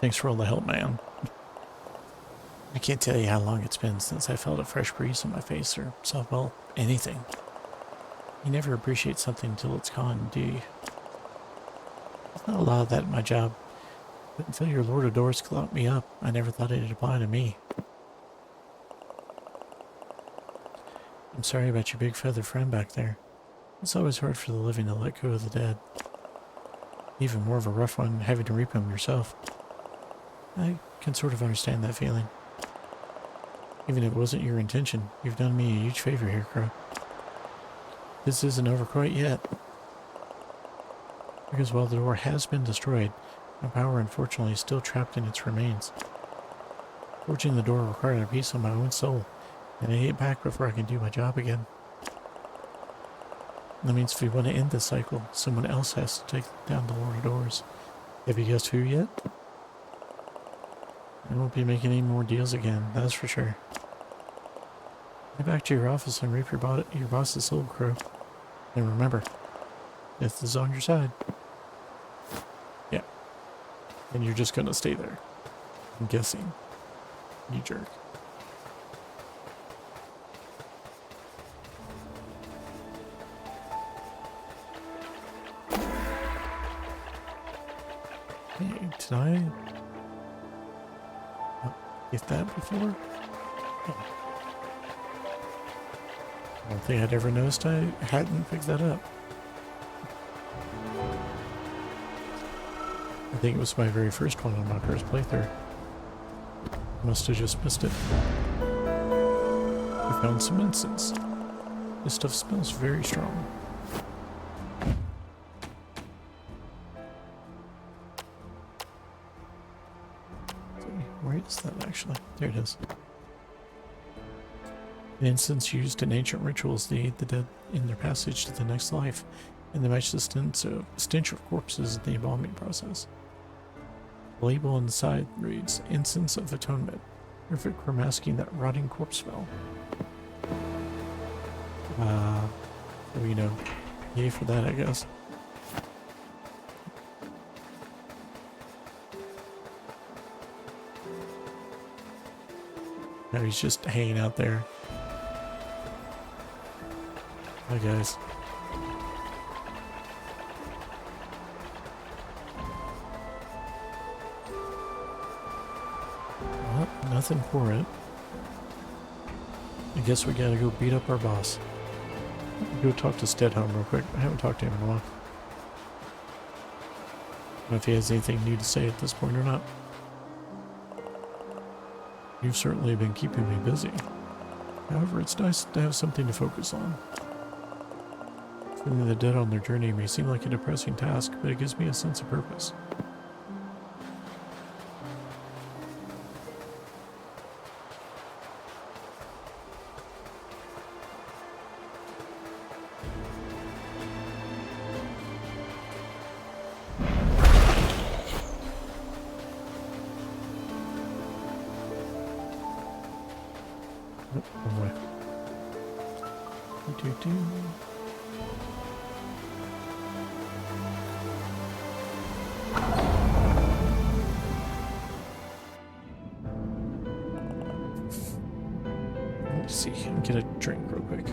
Thanks for all the help, man. I can't tell you how long it's been since I felt a fresh breeze on my face or saw, well, anything. You never appreciate something until it's gone, do you? There's not a lot of that in my job, but until your Lord of Doors clocked me up, I never thought it'd apply to me. I'm sorry about your big feathered friend back there. It's always hard for the living to let go of the dead. Even more of a rough one having to reap them yourself. I can sort of understand that feeling. Even if it wasn't your intention, you've done me a huge favor here, Crow. This isn't over quite yet. Because while the door has been destroyed, my power unfortunately is still trapped in its remains. Forging the door required a piece of my own soul, and I hit back before I can do my job again. That means if we want to end this cycle, someone else has to take down the Lord of Doors. Have you guessed who yet? I won't be making any more deals again, that's for sure. Get back to your office and reap your boss's soul, Crow. And remember, death is on your side. Yeah. And you're just gonna stay there. I'm guessing. You jerk. Hey, did I get that before? Oh. I don't think I'd ever noticed I hadn't picked that up. I think it was my very first one on my first playthrough. Must have just missed it. We found some incense. This stuff smells very strong. Where is that actually? There it is. An incense used in ancient rituals to aid the dead in their passage to the next life, and to match the stench of corpses in the embalming process. The label on the side reads, Incense of Atonement, perfect for masking that rotting corpse smell. So, you know, yay for that, I guess. Now he's just hanging out there. Hi, guys. Well, nothing for it. I guess we gotta go beat up our boss. Go talk to Stedhome real quick. I haven't talked to him in a while. know if he has anything new to say at this point or not. You've certainly been keeping me busy. However, it's nice to have something to focus on. Feeling the dead on their journey may seem like a depressing task, but it gives me a sense of purpose. Let's see, get a drink real quick.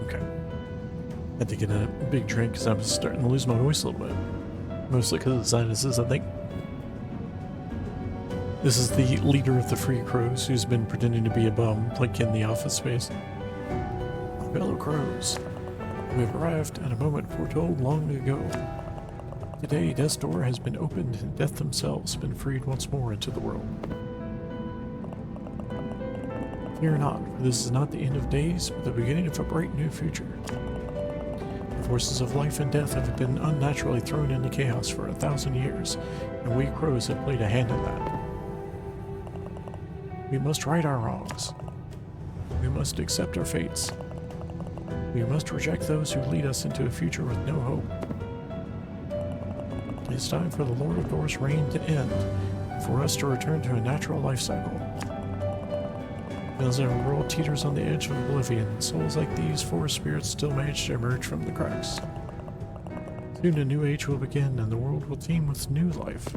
Okay. Had to get a big drink because I was starting to lose my voice a little bit. Mostly because of the sinuses, I think. This is the leader of the Free Crows who's been pretending to be a bum, like in the Office Space. Fellow Crows, we have arrived at a moment foretold long ago. Today, Death's door has been opened and Death themselves been freed once more into the world. Fear not, for this is not the end of days, but the beginning of a bright new future. The forces of life and death have been unnaturally thrown into chaos for 1,000 years, and we crows have played a hand in that. We must right our wrongs. We must accept our fates. We must reject those who lead us into a future with no hope. It's time for the Lord of Doors' reign to end, and for us to return to a natural life cycle. As our world teeters on the edge of oblivion, souls like these forest spirits still manage to emerge from the cracks. Soon a new age will begin, and the world will teem with new life.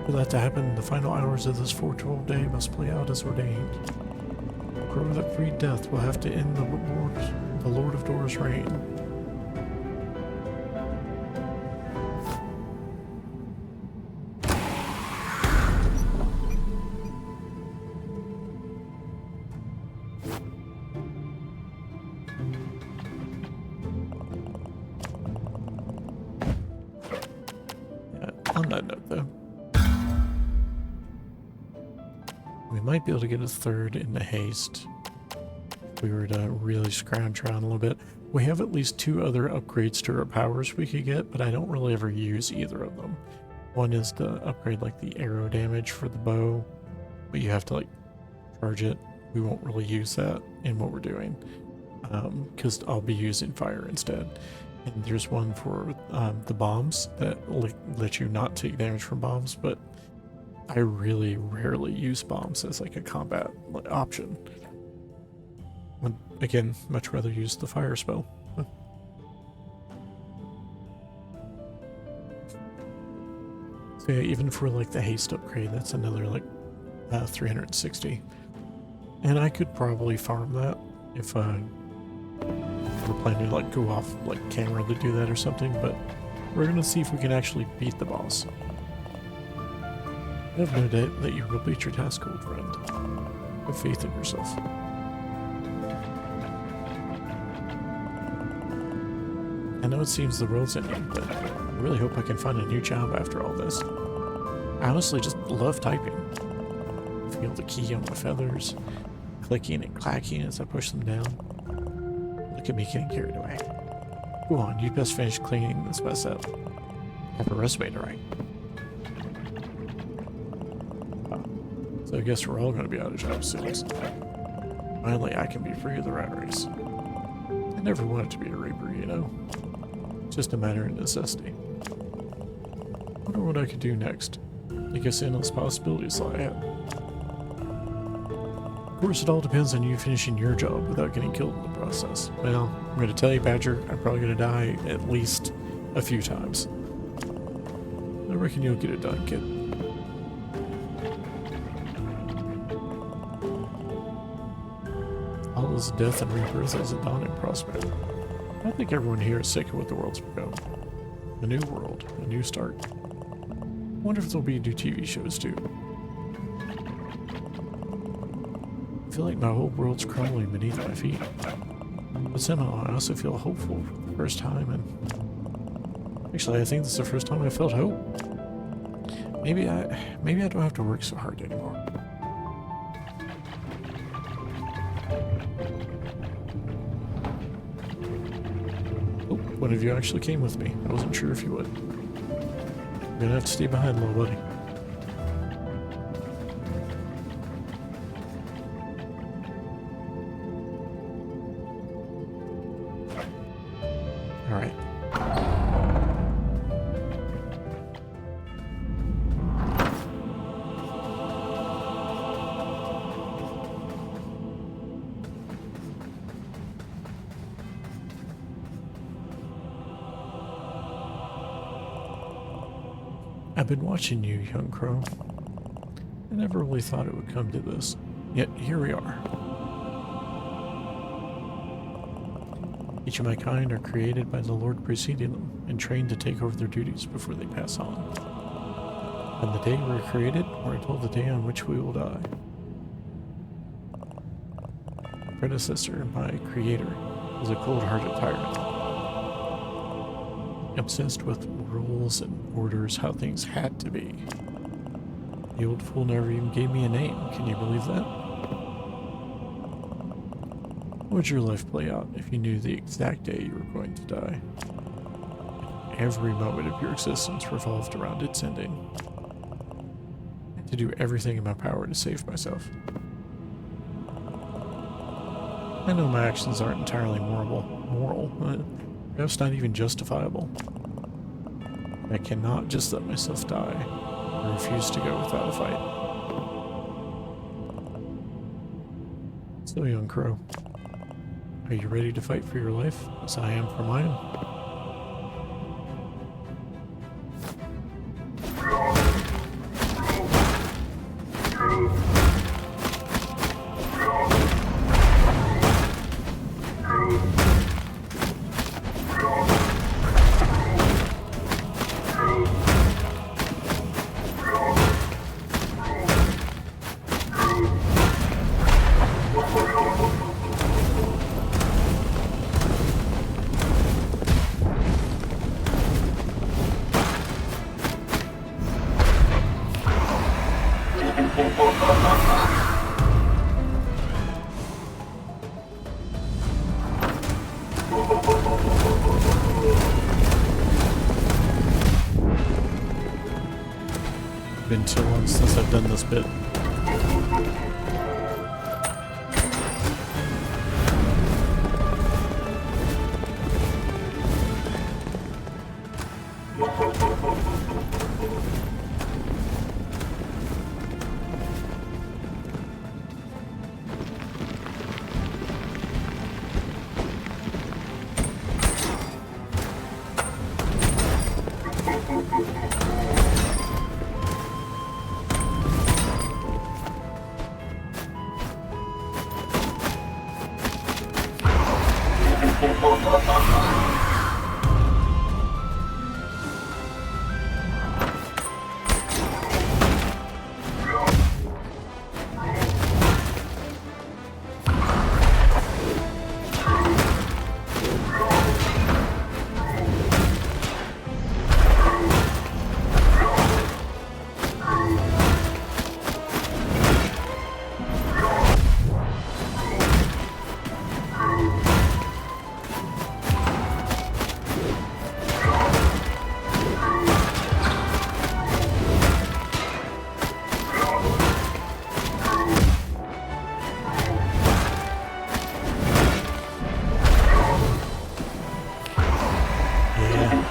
For that to happen, the final hours of this foretold day must play out as ordained. The crow that freed Death will have to end the Lord of Doors' reign. On that note, though, we might be able to get a third in the haste if we were to really scrounge around a little bit. We have at least 2 other upgrades to our powers we could get, but I don't really ever use either of them. One is to upgrade like the arrow damage for the bow, but you have to like charge it. We won't really use that in what we're doing because I'll be using fire instead. And there's one for the bombs that let you not take damage from bombs, but I really rarely use bombs as like a combat option. Would, again, much rather use the fire spell. So yeah, even for like the haste upgrade, that's another like 360. And I could probably farm that if we're planning to like go off like camera to do that or something, but we're gonna see if we can actually beat the boss. I have no doubt that you will beat your task, old friend. Have faith in yourself. I know it seems the world's ending, but I really hope I can find a new job after all this. I honestly just love typing. Feel the key on my feathers, clicking and clacking as I push them down. Look at me getting carried away. Go on, you'd best finish cleaning this mess up. Have a resume to write. So I guess we're all going to be out of jobs soon. Finally, I can be free of the rat race. I never wanted to be a reaper, you know? Just a matter of necessity. Wonder what I could do next. I guess endless possibilities lie ahead. Of course, it all depends on you finishing your job without getting killed in the process. Well, I'm going to tell you, Badger, I'm probably going to die at least a few times. I reckon you'll get it done, kid. All this death and rebirth is a daunting prospect. I think everyone here is sick of what the world's become. A new world, a new start. I wonder if there'll be new TV shows too. I feel like my whole world's crumbling beneath my feet. But somehow I also feel hopeful for the first time, and actually I think this is the first time I felt hope. Maybe I don't have to work so hard anymore. Oh, one of you actually came with me. I wasn't sure if you would. You're gonna have to stay behind, little buddy. Alright. I've been watching you, young crow. I never really thought it would come to this. Yet here we are. Each of my kind are created by the Lord preceding them and trained to take over their duties before they pass on. On the day we were created, we're told the day on which we will die. My predecessor, my creator, was a cold-hearted tyrant. Obsessed with rules and orders, how things had to be. The old fool never even gave me a name. Can you believe that? How would your life play out if you knew the exact day you were going to die? Every moment of your existence revolved around its ending. I had to do everything in my power to save myself. I know my actions aren't entirely moral, perhaps not even justifiable. I cannot just let myself die. I refuse to go without a fight. So, young crow, are you ready to fight for your life, as I am for mine? Been too long since I've done this bit.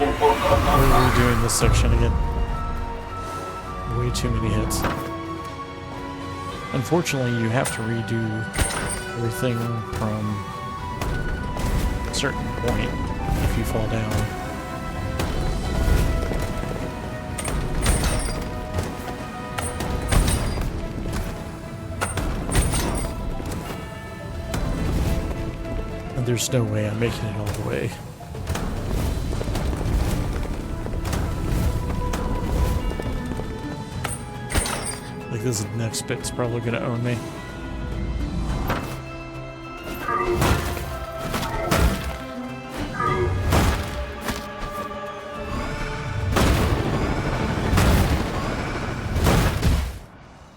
We're redoing this section again. Way too many hits. Unfortunately, you have to redo everything from a certain point if you fall down. And there's no way I'm making it all the way. like this next bit's probably gonna own me.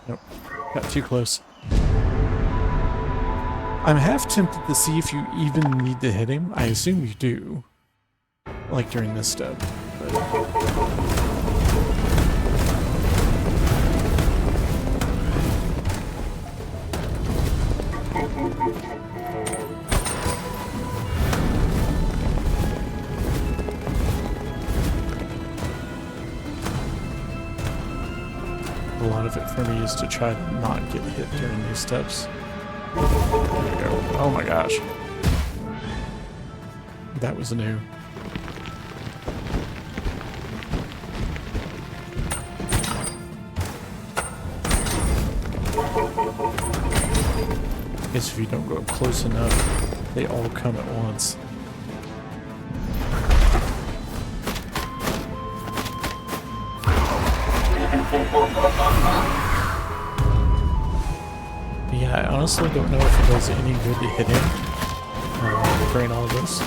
Nope, got too close. I'm half tempted to see if you even need to hit him. I assume you do, like during this step. But... a lot of it for me is to try to not get hit during these steps. There we go. Oh my gosh. That was new. I guess if you don't go up close enough, they all come at once. Yeah, I honestly don't know if it does any good to hit him during all this.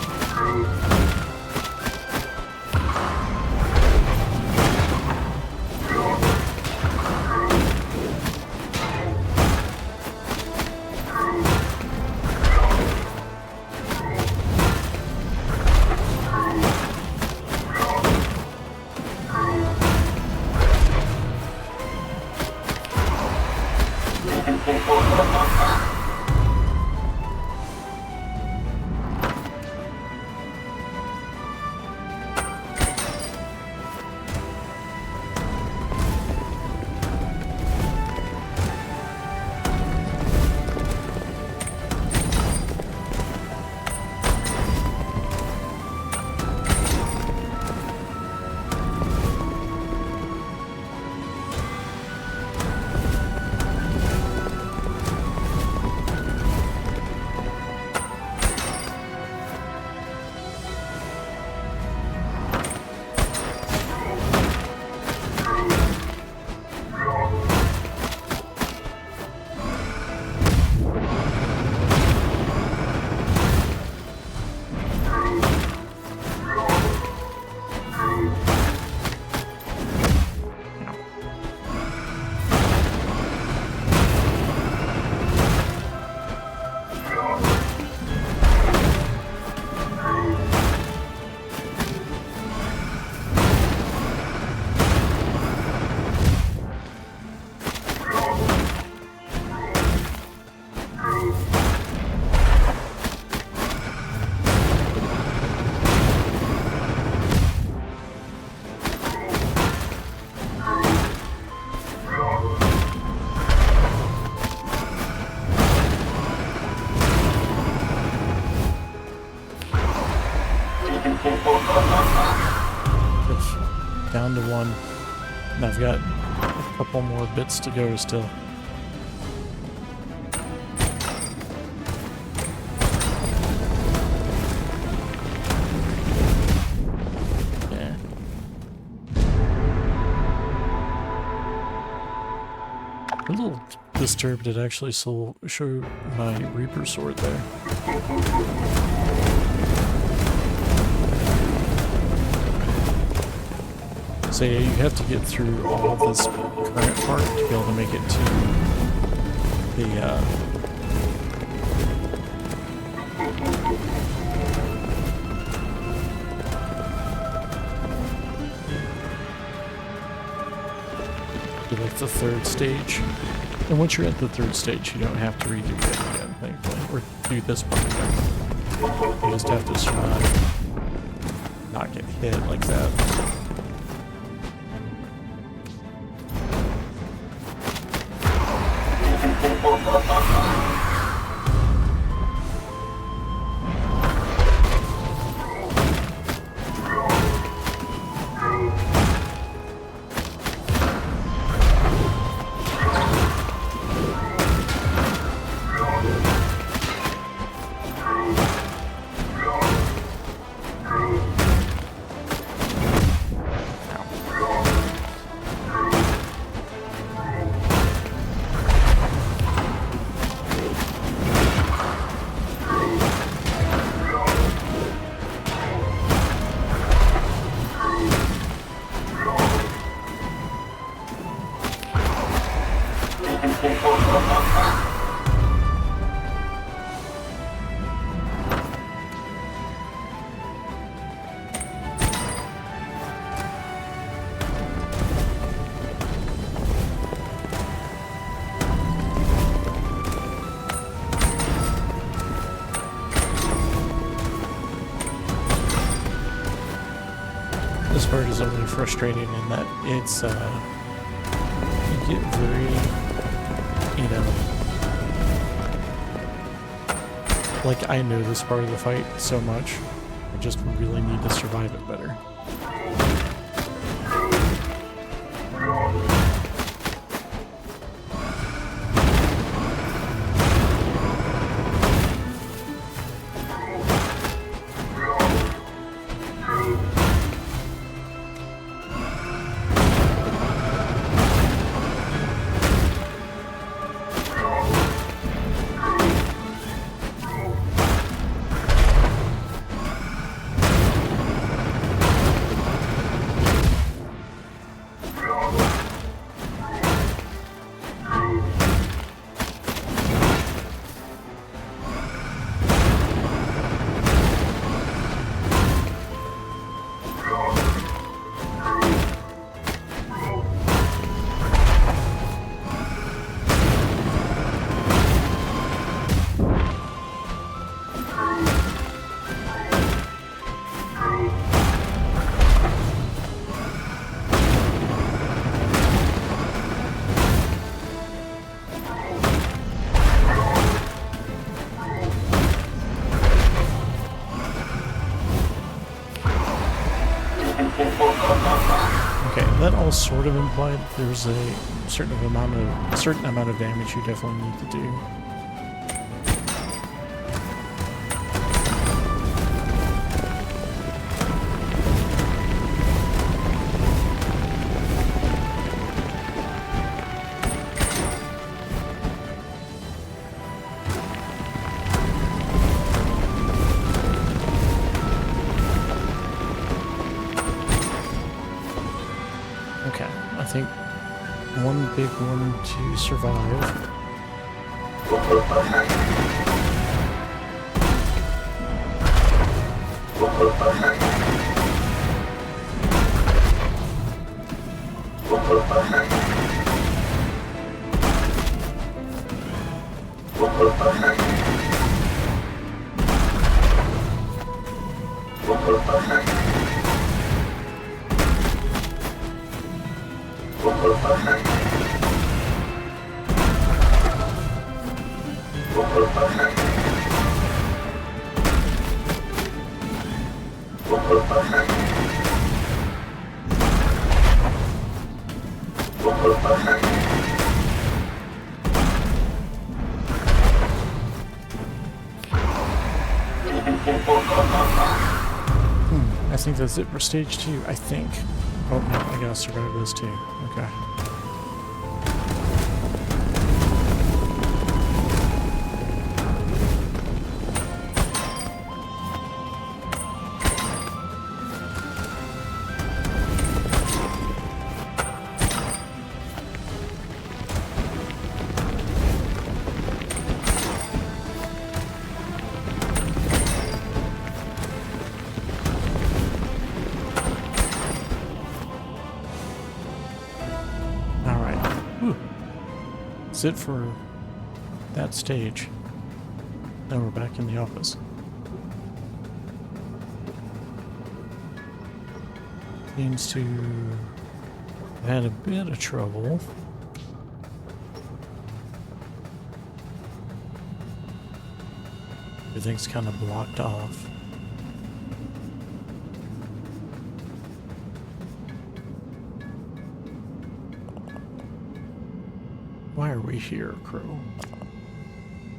Down to one. And I've got a couple more bits to go still. Yeah. A little disturbed it actually showed my Reaper sword there. So yeah, you have to get through all of this current part to be able to make it to the like the third stage. And once you're at the third stage, you don't have to redo it again, thankfully, or do this part again. You just have to survive, not get hit like that. This part is only frustrating in that it's, you get very, you know, like I know this part of the fight so much, I just really need to survive it better. That all sort of implied there's a certain amount of damage you definitely need to do. I think one big one to survive. I think that's it for stage 2, I think. Oh no, I gotta survive this too. Okay. That's it for that stage. Now we're back in the office. Seems to have had a bit of trouble. Everything's kind of blocked off. Why are we here, crew?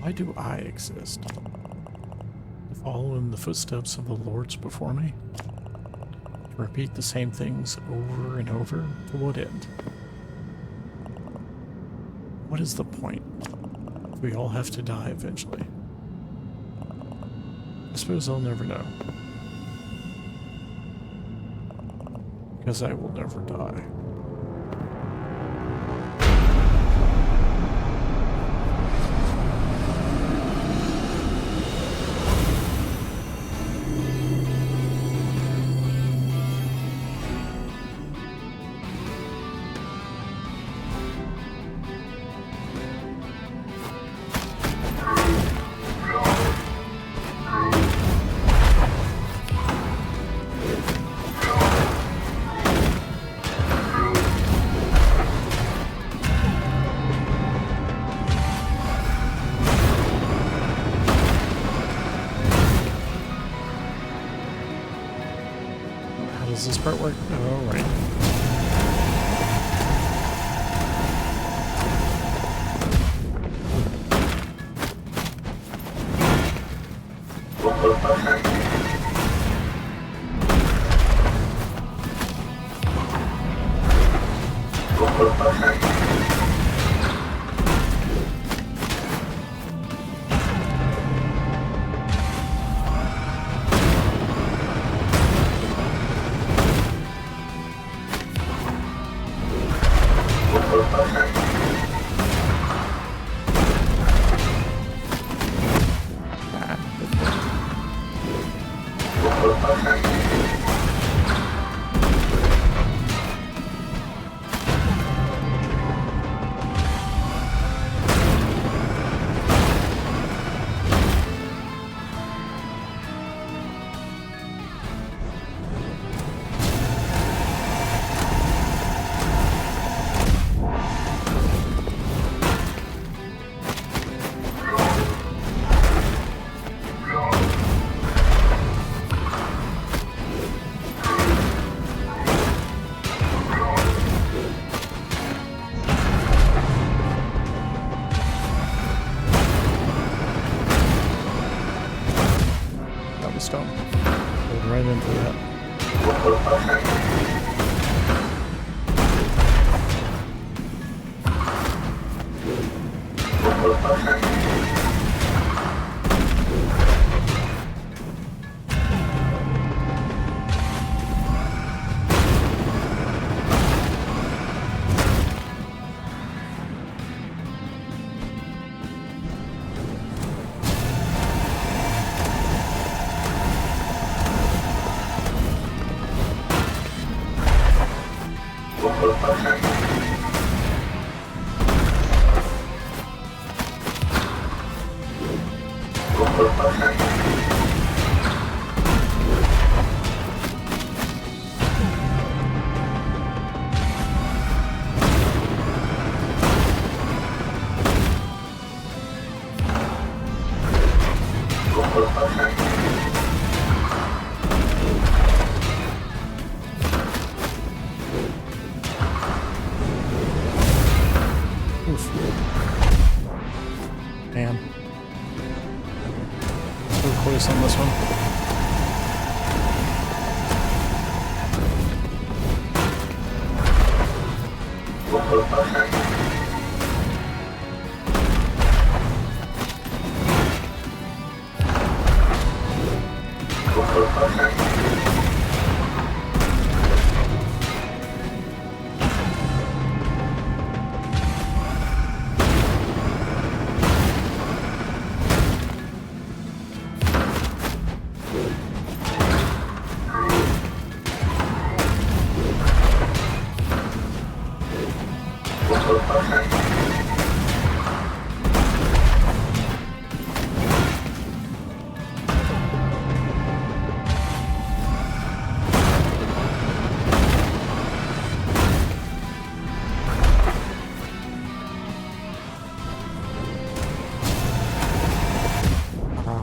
Why do I exist? To follow in the footsteps of the lords before me? To repeat the same things over and over? To what end? What is the point? We all have to die eventually. I suppose I'll never know. Because I will never die. does this part work? All right. Stone. Go right into that. Man. So close on this one.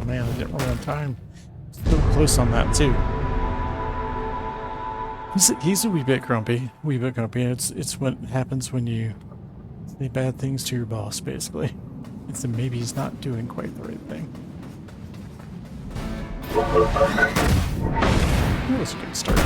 Man, I didn't run out of time. Still close on that too. He's a wee bit grumpy. It's what happens when you say bad things to your boss, basically. It's that maybe he's not doing quite the right thing. That was a good start.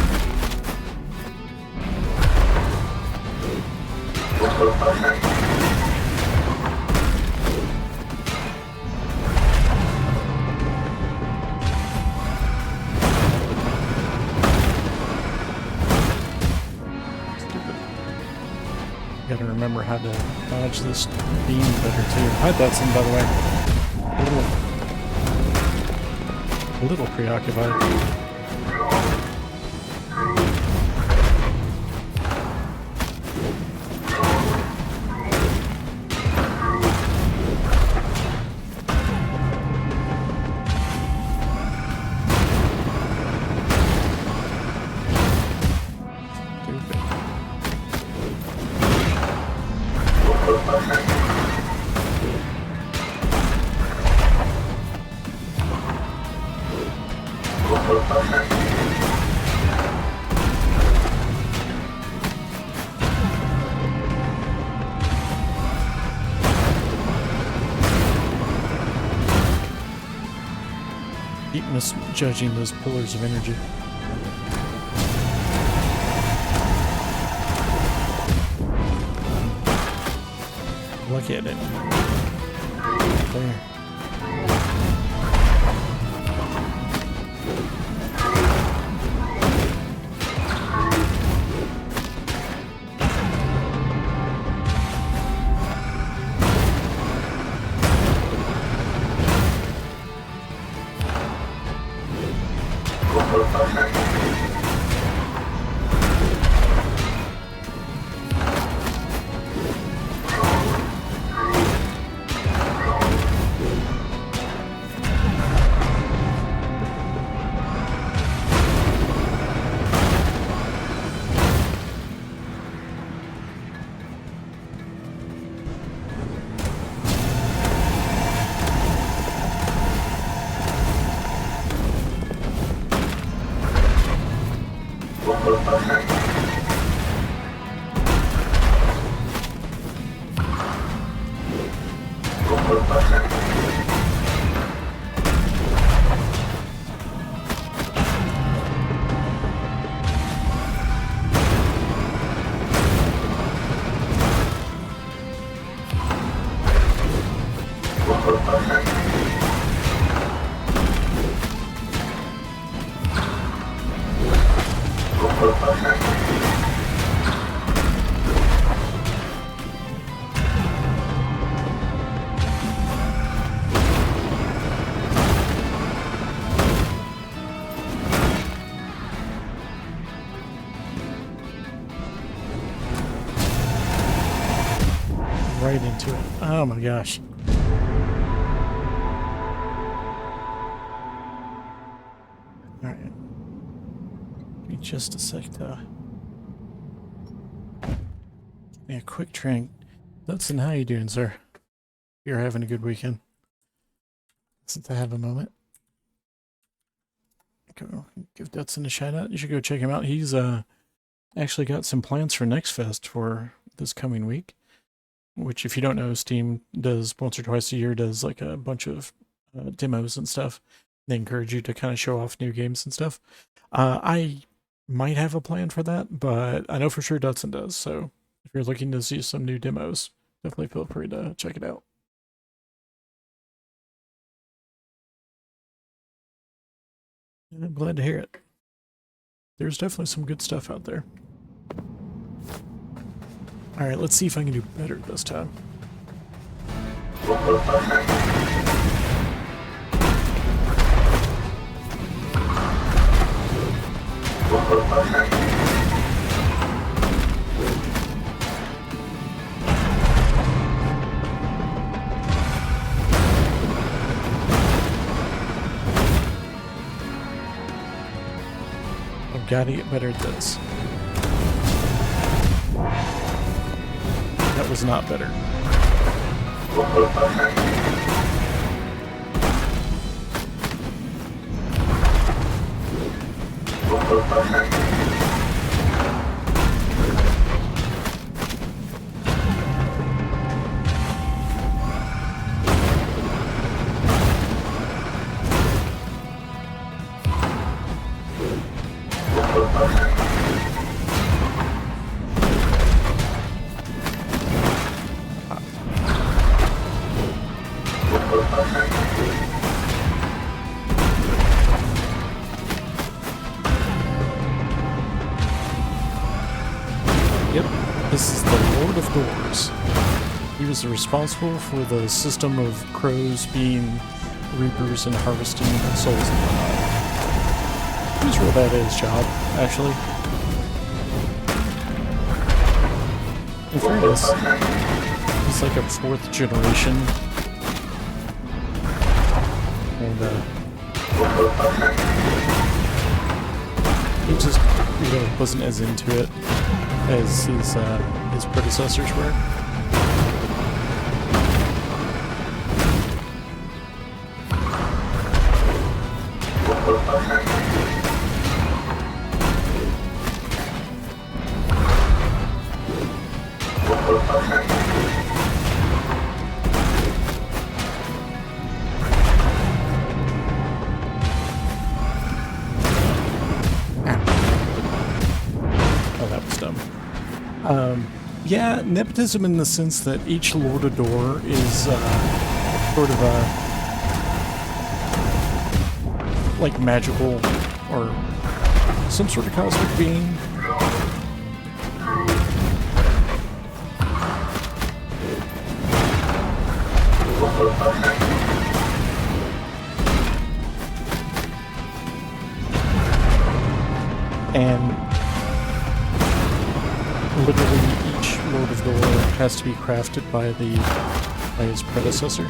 Gotta remember how to dodge this beam better too. Hi Dutson, by the way. A little preoccupied. keep misjudging those pillars of energy. Look at it. There. Right into it. Oh my gosh. Alright. Give me just a sec to... Yeah, quick drink. Dudson, how you doing, sir? You're having a good weekend. Since I have a moment. Go give Dudson a shout out. You should go check him out. He's actually got some plans for Next Fest for this coming week. Which, if you don't know, Steam does once or twice a year, does like a bunch of demos and stuff. They encourage you to kind of show off new games and stuff. I might have a plan for that, but I know for sure Dudson does. So if you're looking to see some new demos, definitely feel free to check it out. And I'm glad to hear it. There's definitely some good stuff out there. Alright, let's see if I can do better this time. I've got to get better at this. That was not better. Yep, this is the Lord of Doors. He was responsible for the system of crows being reapers and harvesting souls and whatnot. He was real bad at his job, actually. In fairness, he's like a 4th generation. And, he just, wasn't as into it as his predecessors were. Yeah, nepotism in the sense that each Lord of Door is sort of a like magical or some sort of cosmic being. And literally each Lord of Door has to be crafted by his predecessor.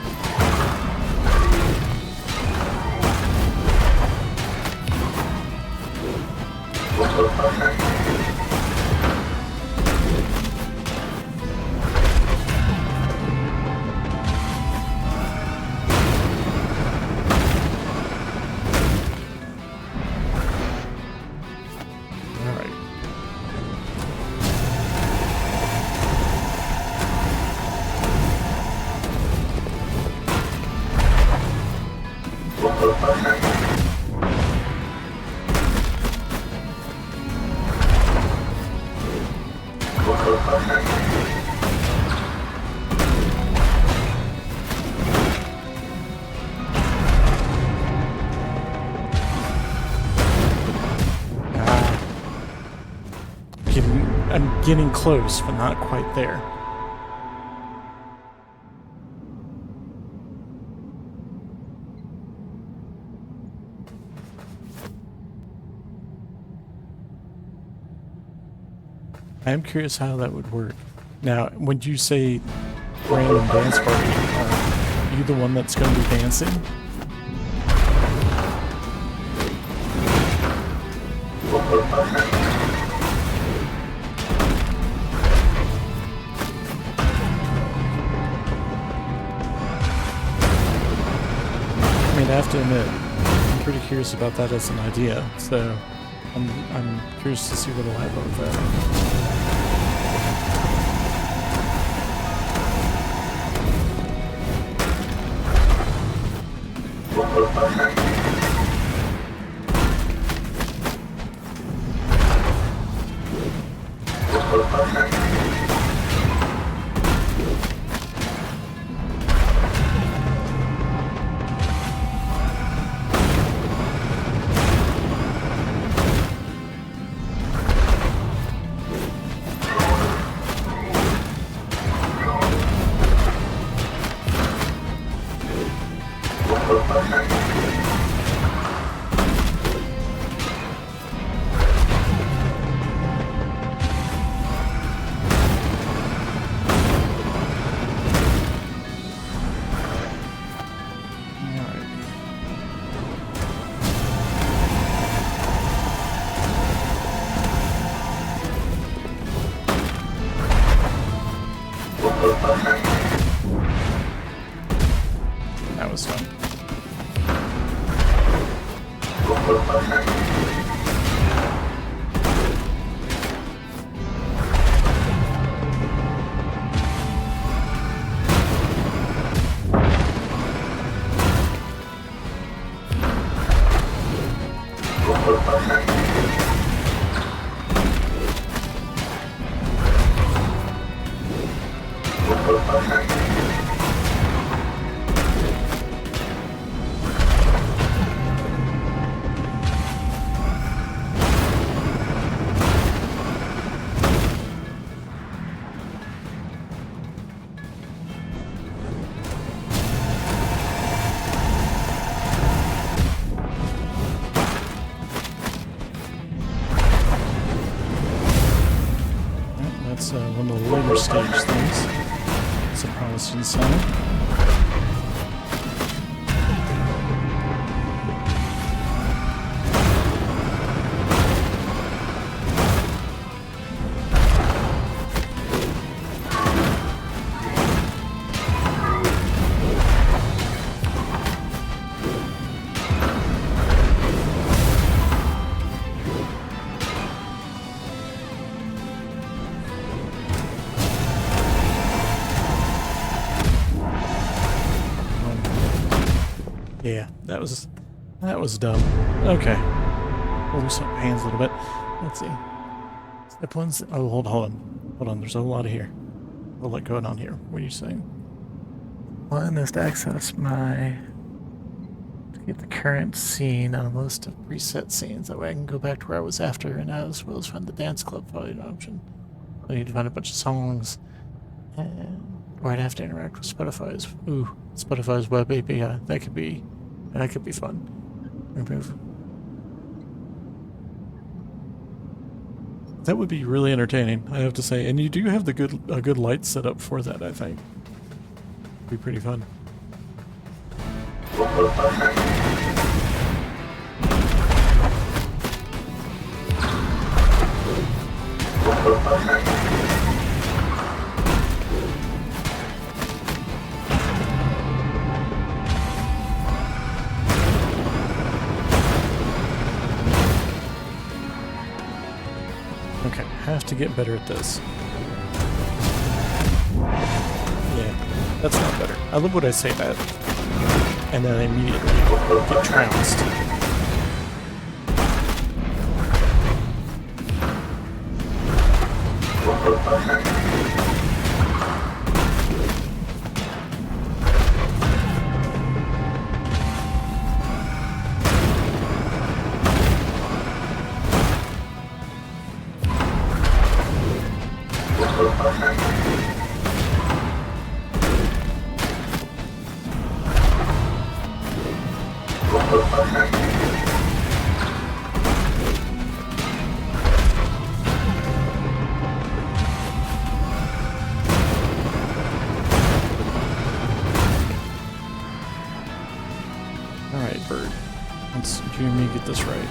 I'm getting close, but not quite there. I am curious how that would work. Now, when you say random dance party, are you the one that's going to be dancing? I mean, I have to admit, I'm pretty curious about that as an idea, so I'm curious to see what will happen with that. That was fun. That's one of the later stage things. It's a promising sign. Yeah, that was dumb. Okay. We'll loosen up my hands a little bit. Let's see. Step one. Oh, hold on. Hold on, there's a whole lot of here. A lot going on here. What are you saying? One is to access my... to get the current scene on a list of preset scenes. That way I can go back to where I was after, and as well as find the dance club volume option. I need to find a bunch of songs. And right after interact with Spotify's web API. That could be fun. Remove. That would be really entertaining, I have to say. And you do have a good light setup for that, I think. Be pretty fun. Okay, have to get better at this. Yeah, that's not better. I love when I say that. And then I immediately get trounced. Alright, bird. Let's you and me get this right.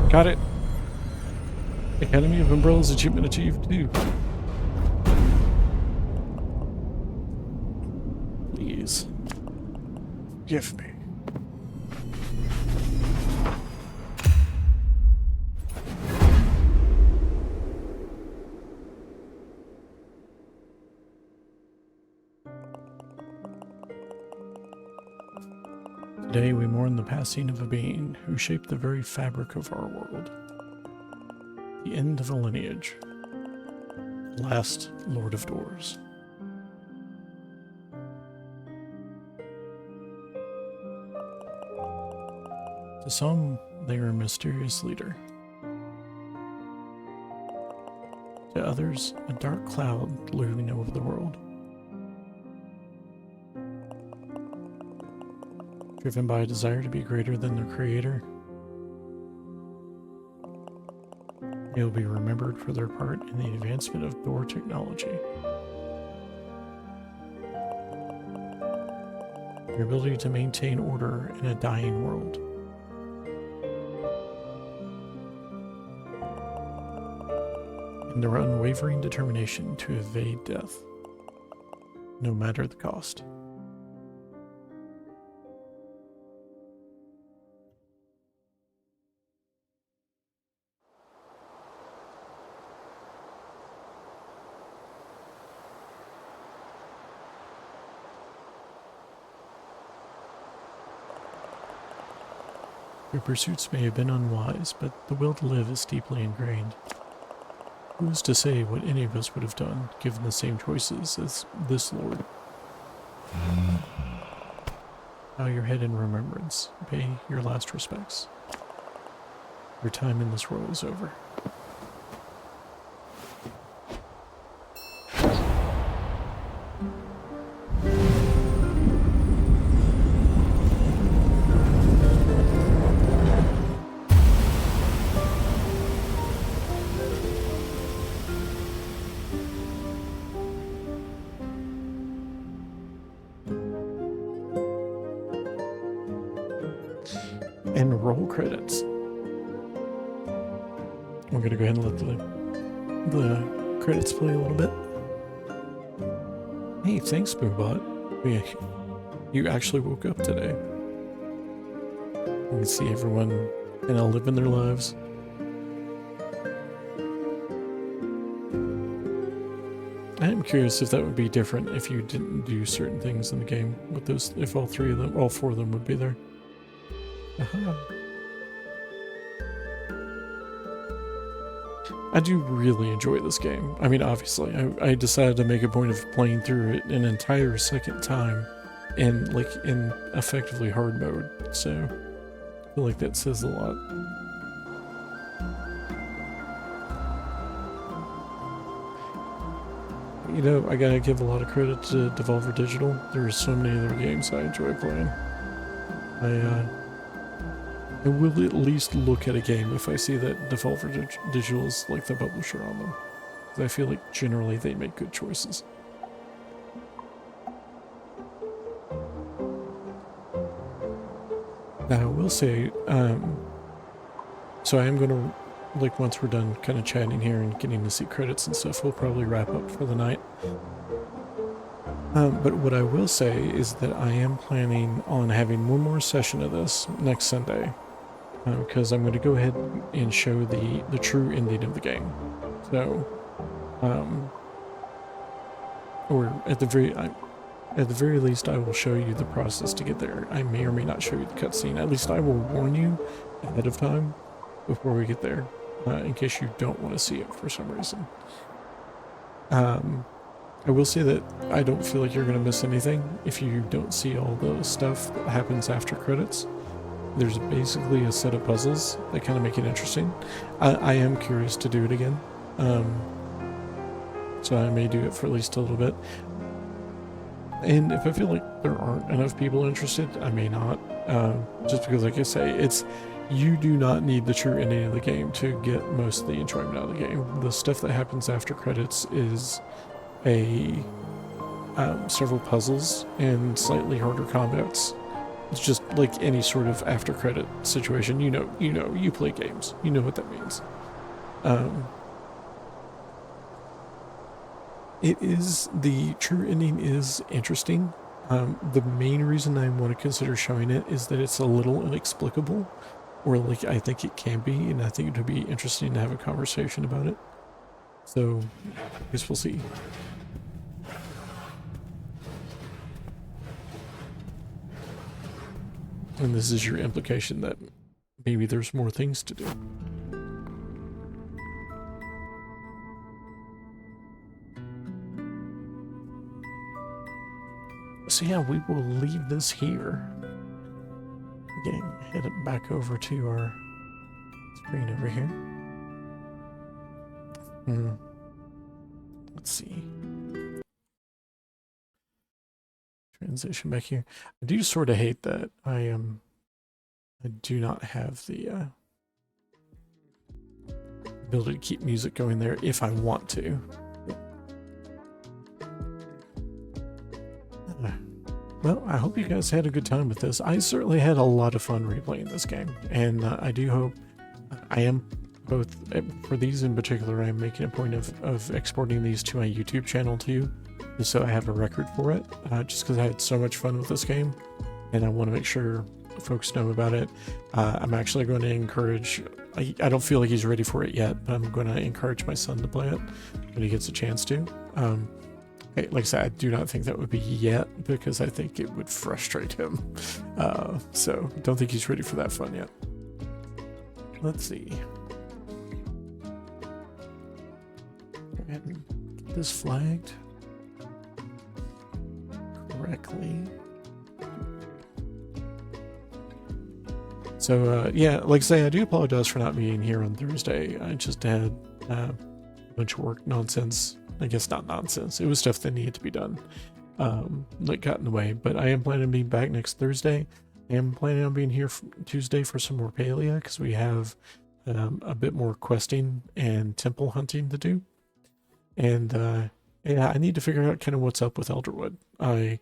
Got it. Academy of Umbrellas achievement achieved too. Please. Give me. Today we mourn the passing of a being who shaped the very fabric of our world. The end of a lineage. The last Lord of Doors. To some, they are a mysterious leader. To others, a dark cloud looming over the world. Driven by a desire to be greater than their creator, they will be remembered for their part in the advancement of door technology. Their ability to maintain order in a dying world. And their unwavering determination to evade death, no matter the cost. Their pursuits may have been unwise, but the will to live is deeply ingrained. Who is to say what any of us would have done, given the same choices as this Lord? Bow your head in remembrance. Pay your last respects. Your time in this world is over. And roll credits. We're gonna go ahead and let the credits play a little bit. Hey, thanks, Boobot. You actually woke up today. You can see everyone kind of living their lives. I am curious if that would be different if you didn't do certain things in the game with those, if all four of them would be there. I do really enjoy this game. I mean, obviously, I decided to make a point of playing through it an entire second time in effectively hard mode, so I feel like that says a lot. You know, I gotta give a lot of credit to Devolver Digital. There's so many other games I enjoy playing. I will at least look at a game if I see that Devolver Digital is like the publisher on them. Because I feel like generally they make good choices. Now I will say, so I am going to, like once we're done kind of chatting here and getting to see credits and stuff, we'll probably wrap up for the night. But what I will say is that I am planning on having one more session of this next Sunday. Because I'm going to go ahead and show the true ending of the game. So, or at the very least, I will show you the process to get there. I may or may not show you the cutscene. At least I will warn you ahead of time before we get there, in case you don't want to see it for some reason. I will say that I don't feel like you're going to miss anything if you don't see all the stuff that happens after credits. There's basically a set of puzzles that kind of make it interesting. I am curious to do it again. So I may do it for at least a little bit. And if I feel like there aren't enough people interested, I may not. Just because, like I say, you do not need the true ending of the game to get most of the enjoyment out of the game. The stuff that happens after credits is several puzzles and slightly harder combats. It's just like any sort of after credit situation. You play games. You know what that means. The true ending is interesting. The main reason I want to consider showing it is that it's a little inexplicable, or like I think it can be, and I think it would be interesting to have a conversation about it. So, I guess we'll see. And this is your implication that maybe there's more things to do. So yeah, we will leave this here. Getting headed back over to our screen over here. Let's see. Transition back here. I do sort of hate that I do not have the ability to keep music going there if I want to. Well, I hope you guys had a good time with this. I certainly had a lot of fun replaying this game, and I do hope I am both for these in particular. I'm making a point of exporting these to my YouTube channel too, just so I have a record for it. Just because I had so much fun with this game, and I want to make sure folks know about it. I'm actually going to encourage. I don't feel like he's ready for it yet, but I'm going to encourage my son to play it when he gets a chance to. Like I said, I do not think that would be yet because I think it would frustrate him. So don't think he's ready for that fun yet. Let's see. Go ahead and get this flagged correctly. So yeah, like I say, I do apologize for not being here on Thursday. I just had a bunch of work nonsense. I guess not nonsense. It was stuff that needed to be done. That got in the way. But I am planning on being back next Thursday. I am planning on being here Tuesday for some more Palea because we have a bit more questing and temple hunting to do. And yeah, I need to figure out kind of what's up with Elderwood. I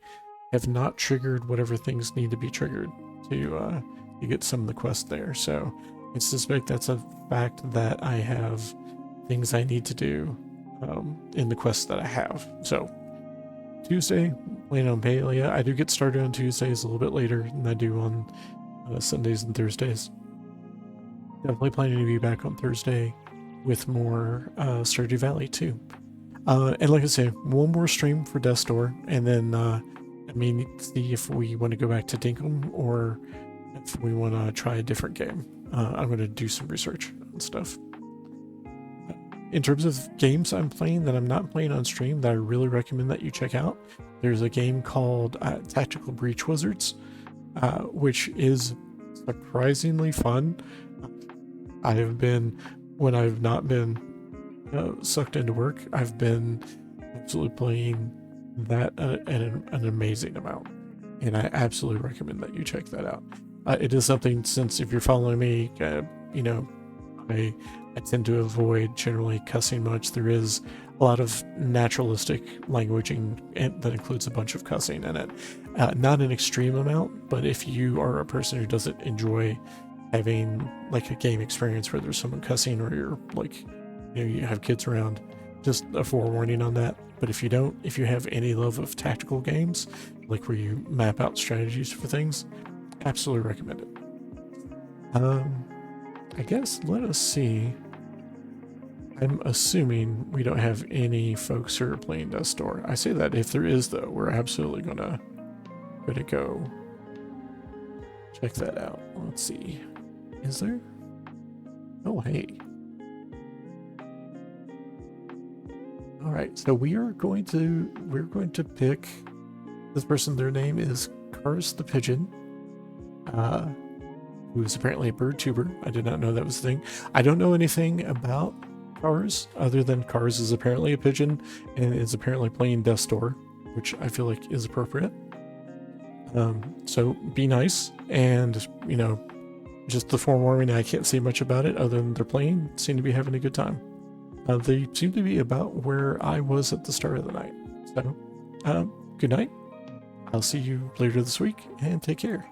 have not triggered whatever things need to be triggered to get some of the quests there. So I suspect that's a fact that I have things I need to do in the quests that I have. So Tuesday, playing on Palea. I do get started on Tuesdays a little bit later than I do on Sundays and Thursdays. Definitely planning to be back on Thursday with more Stardew Valley too. And like I say, one more stream for Death's Door, and then I mean, see if we want to go back to Dinkum or if we want to try a different game. I'm going to do some research on stuff. In terms of games I'm playing that I'm not playing on stream that I really recommend that you check out, there's a game called Tactical Breach Wizards, which is surprisingly fun. I have been, when I've not been sucked into work, I've been absolutely playing that an amazing amount, and I absolutely recommend that you check that out. It is something, since if you're following me, you know, I tend to avoid generally cussing much. There is a lot of naturalistic languaging that includes a bunch of cussing in it. Not an extreme amount, but if you are a person who doesn't enjoy having like a game experience where there's someone cussing, or you're like, you know, you have kids around, just a forewarning on that. But if you don't, if you have any love of tactical games, like where you map out strategies for things, absolutely recommend it. I guess let us see. I'm assuming we don't have any folks who are playing Death's Door. I say that if there is, though, we're absolutely gonna go check that out. Let's see. Is there? Oh, hey. All right, so we're going to pick this person. Their name is Cars the Pigeon, who is apparently a bird tuber. I did not know that was a thing. I don't know anything about Cars other than Cars is apparently a pigeon and is apparently playing Death's Door, which I feel like is appropriate. So be nice, and you know, just the forewarning, I can't say much about it other than they're playing, seem to be having a good time. They seem to be about where I was at the start of the night. So, good night. I'll see you later this week, and take care.